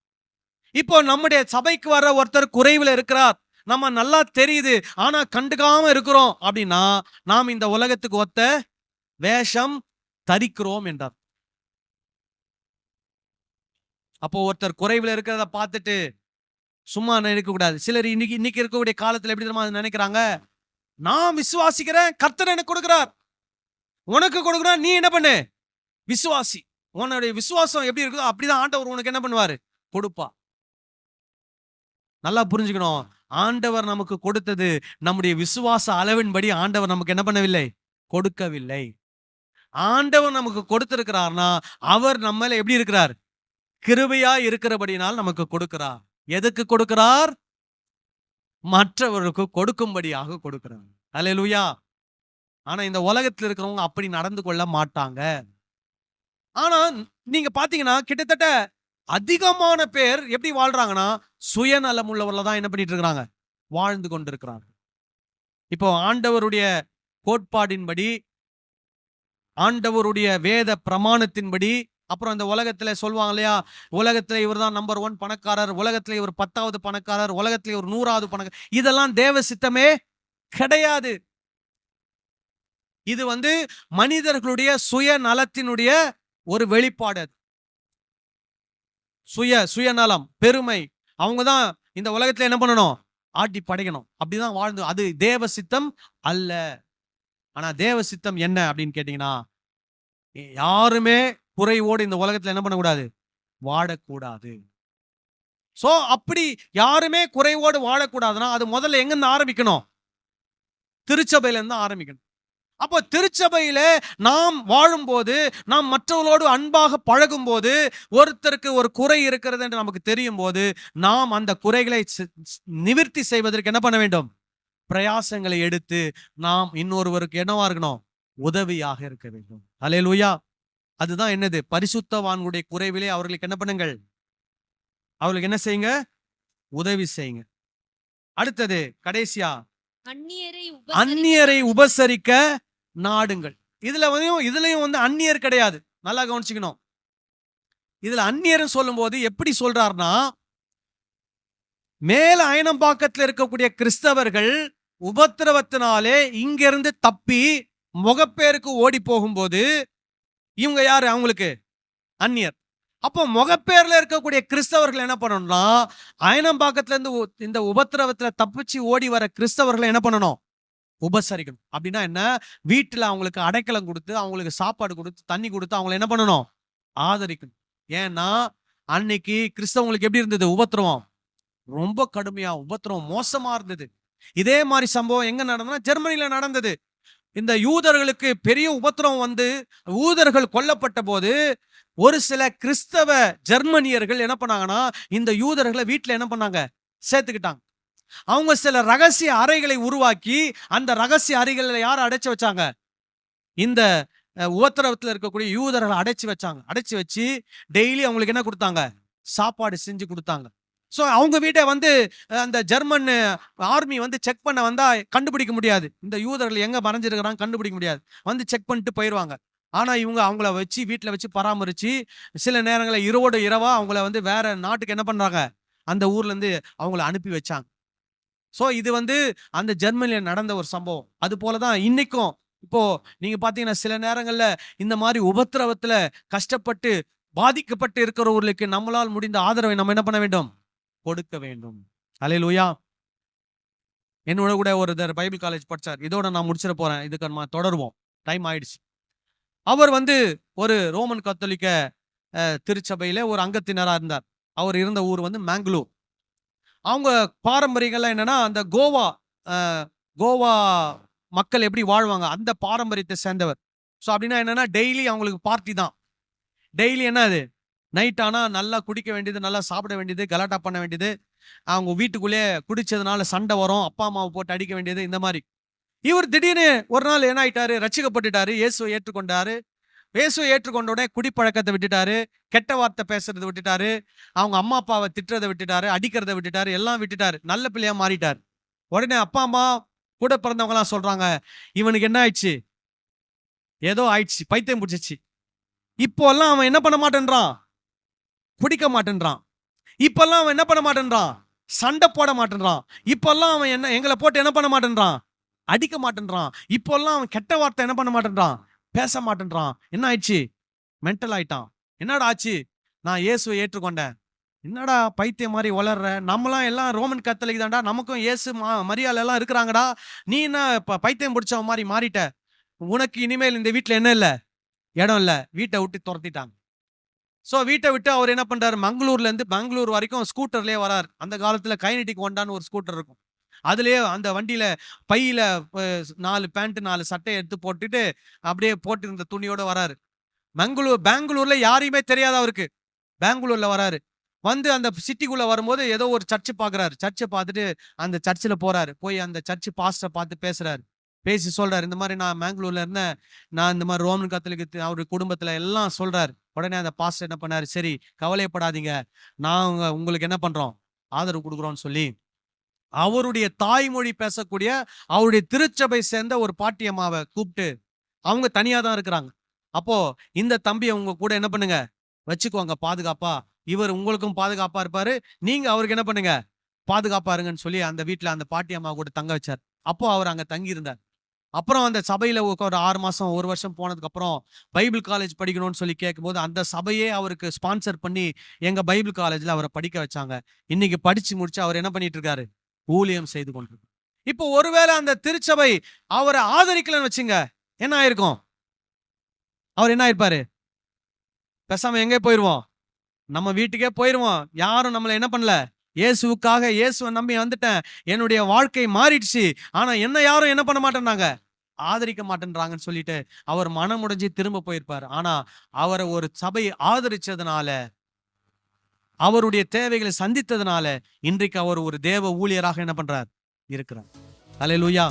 இப்போ நம்முடைய சபைக்கு வர ஒருத்தர் குறைவில் இருக்கிறார், நம்ம நல்லா தெரியுது, ஆனா கண்டுக்காம இருக்கிறோம் அப்படின்னா நாம் இந்த உலகத்துக்கு ஒத்த வேஷம் தரிக்கிறோம் என்றார். அப்போ ஒருத்தர் குறைவில் இருக்கிறத பார்த்துட்டு சும்மா நினைக்க கூடாது. சிலர் இன்னைக்கு இருக்கக்கூடிய காலத்துல எப்படி தெரியுமா நினைக்கிறாங்க? நான் விசுவாசிக்கிறேன், கர்த்தர் எனக்கு கொடுக்கிறார், உனக்கு கொடுக்கிறார், நீ என்ன பண்ணு? விசுவாசி. உன்னுடைய விசுவாசம் எப்படி இருக்குதோ அப்படிதான் ஆண்டவர் உனக்கு என்ன பண்ணுவாரு? கொடுப்பா. நல்லா புரிஞ்சுக்கணும். ஆண்டவர் நமக்கு கொடுத்தது நம்முடைய விசுவாச அளவின்படி ஆண்டவர் நமக்கு என்ன பண்ணவில்லை? கொடுக்கவில்லை. ஆண்டவர் நமக்கு கொடுத்திருக்கிறார்னா அவர் நம்மள எப்படி இருக்கிறார்? கிருபையா இருக்கிறபடினால் நமக்கு கொடுக்கிறார். எதுக்கு கொடுக்கிறார்? மற்றவர்களுக்கு கொடுக்கும்படியாக கொடுக்கிறார். அல்லேலூயா. ஆனா இந்த உலகத்துல இருக்கிறவங்க அப்படி நடந்து கொள்ள மாட்டாங்க. ஆனா நீங்க பாத்தீங்கன்னா கிட்டத்தட்ட அதிகமான பேர் எப்படி வாழ்றாங்கன்னா சுயநலம் உள்ளவர்கள தான் என்ன பண்ணிட்டு இருக்கிறாங்க? வாழ்ந்து கொண்டிருக்கிறாங்க. இப்போ ஆண்டவருடைய கோட்பாடின்படி, ஆண்டவருடைய வேத பிரமாணத்தின்படி, அப்புறம் இந்த உலகத்துல சொல்லுவாங்க இல்லையா, உலகத்துல இவர் தான் நம்பர் 1 பணக்காரர், உலகத்துல இவர் 10வது பணக்காரர், உலகத்துல இவர் 100வது பணக்காரர். இதெல்லாம் தேவ சித்தமே கிடையாது. இது மனிதர்களுடைய சுயநலத்தினுடைய ஒரு வெளிப்பாடு. சுயநலம், பெருமை. அவங்க தான் இந்த உலகத்துல என்ன பண்ணணும்? ஆட்டி படைக்கணும். அப்படிதான் வாழ்ந்து. அது தேவ சித்தம் அல்ல. ஆனா தேவ சித்தம் என்ன அப்படின்னு கேட்டீங்கன்னா, யாருமே குறைவோடு இந்த உலகத்துல என்ன பண்ணக்கூடாது? வாழக்கூடாது. சோ அப்படி யாருமே குறைவோடு வாழக்கூடாதுன்னா அது முதல்ல எங்க இருந்து ஆரம்பிக்கணும்? திருச்சபையில இருந்து ஆரம்பிக்கணும். அப்போ திருச்சபையில நாம் வாழும்போது, நாம் மற்றவர்களோடு அன்பாக பழகும் போது, ஒருத்தருக்கு ஒரு குறை இருக்கிறது என்று நமக்கு தெரியும் போது நாம் அந்த குறைகளை நிவர்த்தி செய்வதற்கு என்ன பண்ண வேண்டும்? பிரயாசங்களை எடுத்து நாம் இன்னொருவருக்கு என்னவா இருக்கணும்? உதவியாக இருக்க வேண்டும். அல்லேலூயா. அதுதான் என்னது? பரிசுத்தவான்களுடைய குறைவிலே அவர்களுக்கு என்ன பண்ணுங்கள்? அவர்களுக்கு என்ன செய்யுங்க? உதவி செய்யுங்க. அடுத்தது கடைசியா, அந்நியரை உபசரிக்க நாடுங்கள். இதுலயும் அந்நியர் கிடையாது. நல்லா கவனிச்சுக்கணும். இதுல அந்நியர் சொல்லும் போது எப்படி சொல்றாருன்னா, மேல அயனம்பாக்கத்துல இருக்கக்கூடிய கிறிஸ்தவர்கள் உபத்திரவத்தினாலே இங்கிருந்து தப்பி முகப்பேருக்கு ஓடி போகும்போது இவங்க யாரு? அவங்களுக்கு அந்நியர். அப்போ முகப்பேர்ல இருக்கக்கூடிய கிறிஸ்தவர்கள் என்ன பண்ணணும்னா, அயனம்பாக்கத்துல இருந்து இந்த உபத்திரவத்துல தப்பிச்சு ஓடி வர கிறிஸ்தவர்களை என்ன பண்ணணும்? உபசரிக்கணும். அப்படின்னா என்ன? வீட்டுல அவங்களுக்கு அடைக்கலம் கொடுத்து, அவங்களுக்கு சாப்பாடு கொடுத்து, தண்ணி கொடுத்து அவங்களை என்ன பண்ணணும்? ஆதரிக்கணும். ஏன்னா அன்னைக்கு கிறிஸ்தவங்களுக்கு எப்படி இருந்தது? உபத்திரவம். ரொம்ப கடுமையா உபத்திரவம் மோசமா இருந்தது. இதே மாதிரி சம்பவம் எங்க நடந்ததுன்னா ஜெர்மனில நடந்தது. இந்த யூதர்களுக்கு பெரிய உபத்திரவம் வந்து யூதர்கள் கொல்லப்பட்ட போது ஒரு சில கிறிஸ்தவ ஜெர்மனியர்கள் என்ன பண்ணாங்கன்னா இந்த யூதர்களை வீட்டுல என்ன பண்ணாங்க, சேர்த்துக்கிட்டாங்க. அவங்க சில ரகசிய அறைகளை உருவாக்கி அந்த ரகசிய அறைகளை யாரை அடைச்சு வச்சாங்க, இந்த உபத்திரவத்தில் இருக்கக்கூடிய யூதர்களை அடைச்சு வச்சாங்க. அடைச்சு வச்சு டெய்லி அவங்களுக்கு என்ன கொடுத்தாங்க, சாப்பாடு செஞ்சு கொடுத்தாங்க. ஸோ அவங்க வீட்டை வந்து அந்த ஜெர்மன் ஆர்மி வந்து செக் பண்ண வந்தா கண்டுபிடிக்க முடியாது, இந்த யூதர்கள் எங்க மறைஞ்சிருக்கிறாங்க கண்டுபிடிக்க முடியாது, வந்து செக் பண்ணிட்டு போயிடுவாங்க. ஆனா இவங்க அவங்கள வச்சு வீட்டில் வச்சு பராமரிச்சு சில நேரங்களில் இரவோடு இரவா அவங்கள வந்து வேற நாட்டுக்கு என்ன பண்றாங்க, அந்த ஊர்ல இருந்து அவங்கள அனுப்பி வச்சாங்க. ஸோ இது வந்து அந்த ஜெர்மனில நடந்த ஒரு சம்பவம். அது போலதான் இன்னைக்கும் இப்போ நீங்க பாத்தீங்கன்னா சில நேரங்கள்ல இந்த மாதிரி உபத்திரவத்துல கஷ்டப்பட்டு பாதிக்கப்பட்டு இருக்கிறவர்களுக்கு நம்மளால் முடிந்த ஆதரவை நம்ம என்ன பண்ண வேண்டும், கொடுக்க வேண்டும். அல்லேலூயா. என்னோட கூட ஒரு பைபிள் காலேஜ் படிச்சார். இதோட நான் முடிச்சிட போறேன், இதுக்கு நம்ம தொடருவோம், டைம் ஆயிடுச்சு. அவர் வந்து ஒரு ரோமன் கத்தோலிக்க திருச்சபையில ஒரு அங்கத்தினரா இருந்தார். அவர் இருந்த ஊர் வந்து மேங்களூர். அவங்க பாரம்பரியங்கள்லாம் என்னன்னா அந்த கோவா மக்கள் எப்படி வாழ்வாங்க அந்த பாரம்பரியத்தை சேர்ந்தவர். ஸோ அப்படின்னா என்னன்னா டெய்லி அவங்களுக்கு பார்ட்டி தான். டெய்லி என்ன அது, நைட் ஆனா நல்லா குடிக்க வேண்டியது, நல்லா சாப்பிட வேண்டியது, கலாட்டா பண்ண வேண்டியது, அவங்க வீட்டுக்குள்ளே குடிச்சதுனால சண்டை வரும், அப்பா அம்மாவை போட்டு அடிக்க வேண்டியது, இந்த மாதிரி. இவர் திடீர்னு ஒரு நாள் என்ன ஆயிட்டாரு, ரட்சிக்கப்பட்டுட்டாரு, இயேசுவை ஏற்றுக்கொண்டாரு. இயேசுவை ஏற்றுக்கொண்ட உடனே குடிப்பழக்கத்தை விட்டுட்டாரு, கெட்ட வார்த்தை பேசுறதை விட்டுட்டாரு, அவங்க அம்மா அப்பாவை திட்டுறதை விட்டுட்டாரு, அடிக்கிறத விட்டுட்டாரு, எல்லாம் விட்டுட்டாரு, நல்ல பிள்ளையா மாறிட்டார். உடனே அப்பா அம்மா கூட பிறந்தவங்க எல்லாம் சொல்றாங்க, இவனுக்கு என்ன ஆயிடுச்சு, ஏதோ ஆயிடுச்சு, பைத்தியம் பிடிச்சிச்சு. இப்போ எல்லாம் அவன் என்ன பண்ண மாட்டேன்றான், குடிக்க மாட்டேன்றான். இப்பெல்லாம் அவன் என்ன பண்ண மாட்டேன்றான், சண்டை போட மாட்டேன்றான். இப்பெல்லாம் அவன் என்ன எங்களை போட்டு என்ன பண்ண மாட்டேன்றான், அடிக்க மாட்டேன்றான். இப்பெல்லாம் அவன் கெட்ட வார்த்தை என்ன பண்ண மாட்டேன்றான், பேச மாட்டேன்றான். என்ன ஆயிடுச்சு, மென்டல் ஆயிட்டான். என்னடா ஆச்சு, நான் இயேசுவை ஏற்றுக்கொண்டேன். என்னடா பைத்தியம் மாதிரி வளர்ற, நம்மளாம் எல்லாம் ரோமன் கத்தோலிக் தான்டா, நமக்கும் இயேசு மரியாதை எல்லாம் இருக்கிறாங்கடா, நீ என்ன பைத்தியம் பிடிச்சவன் மாதிரி மாறிட்ட, உனக்கு இனிமேல் இந்த வீட்டில் என்ன இல்லை, இடம் இல்லை, வீட்டை விட்டு துரத்திட்டாங்க. ஸோ வீட்டை விட்டு அவர் என்ன பண்றாரு, மங்களூர்ல இருந்து பெங்களூர் வரைக்கும் ஸ்கூட்டர்லயே வராரு. அந்த காலத்துல கைனடிக் ஹோண்டான்னு ஒரு ஸ்கூட்டர் இருக்கும், அதுலயே அந்த வண்டியில பையில 4 பேண்ட் 4 சட்டையை எடுத்து போட்டுட்டு அப்படியே போட்டு இருந்த துணியோட வராரு. பெங்களூர்ல யாரையுமே தெரியாது அவருக்கு. பெங்களூர்ல வராரு. வந்து அந்த சிட்டிக்குள்ள வரும்போது ஏதோ ஒரு சர்ச்சு பாக்குறாரு. சர்ச்சை பார்த்துட்டு அந்த சர்ச்சில் போறாரு. போய் அந்த சர்ச்சு பாஸ்டரை பார்த்து பேசுறாரு. பேசி சொல்றாரு, இந்த மாதிரி நான் பெங்களூர்ல இருந்தேன், நான் இந்த மாதிரி ரோமன் கத்தோலிக் அவருடைய குடும்பத்துல எல்லாம் சொல்றாரு. உடனே அந்த பாஸ்டர் என்ன பண்ணாரு, சரி கவலைப்படாதீங்க, நான் உங்களுக்கு என்ன பண்றோம், ஆதரவு கொடுக்குறோம்னு சொல்லி அவருடைய தாய்மொழி பேசக்கூடிய அவருடைய திருச்சபை சேர்ந்த ஒரு பாட்டியம்மாவை கூப்பிட்டு, அவங்க தனியா தான் இருக்கிறாங்க. அப்போ இந்த தம்பியை உங்க கூட என்ன பண்ணுங்க, வச்சுக்கோங்க பாதுகாப்பா, இவர் உங்களுக்கும் பாதுகாப்பா இருப்பாரு, நீங்க அவருக்கு என்ன பண்ணுங்க, பாதுகாப்பா இருங்கன்னு சொல்லி அந்த வீட்டுல அந்த பாட்டியம்மா கூட தங்க வச்சார். அப்போ அவர் அங்க தங்கி இருந்தார். அப்புறம் அந்த சபையில ஒரு 6 மாசம் 1 வருஷம் போனதுக்கு அப்புறம் பைபிள் காலேஜ் படிக்கணும்னு சொல்லி கேட்கும்போது அந்த சபையே அவருக்கு ஸ்பான்சர் பண்ணி எங்க பைபிள் காலேஜ்ல அவரை படிக்க வச்சாங்க. இன்னைக்கு படிச்சு முடிச்சு அவர் என்ன பண்ணிட்டு இருக்காரு, ஊழியம் செய்து கொண்டிருக்காரு. இப்போ ஒருவேளை அந்த திருச்சபை அவரை ஆதரிக்கலன்னு வச்சுங்க, என்ன ஆயிருக்கும், அவர் என்ன ஆயிருப்பாரு, பேசாம எங்கே போயிருவோம், நம்ம வீட்டுக்கே போயிருவோம். யாரும் நம்மளை என்ன பண்ணல, இயேசுவுக்காக இயேசுவை நம்பி வந்துட்டேன், என்னுடைய வாழ்க்கை மாறிடுச்சு, ஆனா என்ன யாரும் என்ன பண்ண மாட்டேன்னாங்க, ஆதரிக்க மாட்டேன்றாங்கன்னு சொல்லிட்டு அவர் மனம் உடைஞ்சு திரும்ப போயிருப்பார். ஆனா அவரை ஒரு சபை ஆதரிச்சதுனால, அவருடைய தேவைகளை சந்தித்ததுனால இன்றைக்கு அவர் ஒரு தேவ ஊழியராக என்ன பண்றார், இருக்கிறார். அல்லேலூயா.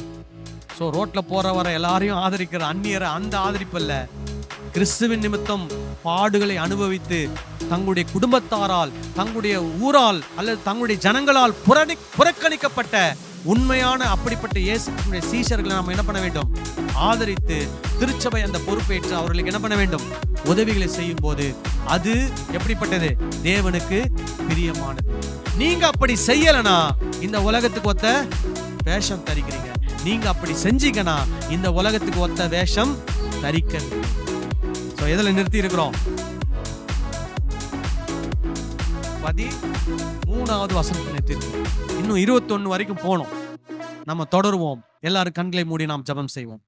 சோ ரோட்ல போறவரை எல்லாரையும் ஆதரிக்கிற அந்நியரை அந்த ஆதரிப்பு அல்ல, கிறிஸ்துவின் நிமித்தம் பாடுகளை அனுபவித்து தங்களுடைய குடும்பத்தாரால், தங்களுடைய ஊரால் அல்லது தங்களுடைய ஜனங்களால் புறக்கணிக்கப்பட்ட உண்மையான அப்படிப்பட்ட இயேசுவினுடைய சீஷர்களை நாம் என்ன பண்ண வேண்டும், ஆதரித்து திருச்சபை அந்த பொறுப்பேற்று அவர்களுக்கு என்ன பண்ண வேண்டும், உதவிகளை செய்யும் போது அது எப்படிப்பட்டது, தேவனுக்கு பிரியமானது. நீங்க அப்படி செய்யலனா இந்த உலகத்துக்கு ஒத்த வேஷம் தரிக்கிறீங்க, நீங்க அப்படி செஞ்சீங்கன்னா இந்த உலகத்துக்கு ஒத்த வேஷம் தரிக்க. எதுல நிறுத்தி இருக்கிறோம், 13வது வசனத்துல நிறுத்தி இருக்கிறோம். இன்னும் 21 வரைக்கும் போனோம். நம்ம தொடருவோம். எல்லாரும் கண்களை மூடி நாம் ஜெபம் செய்வோம்.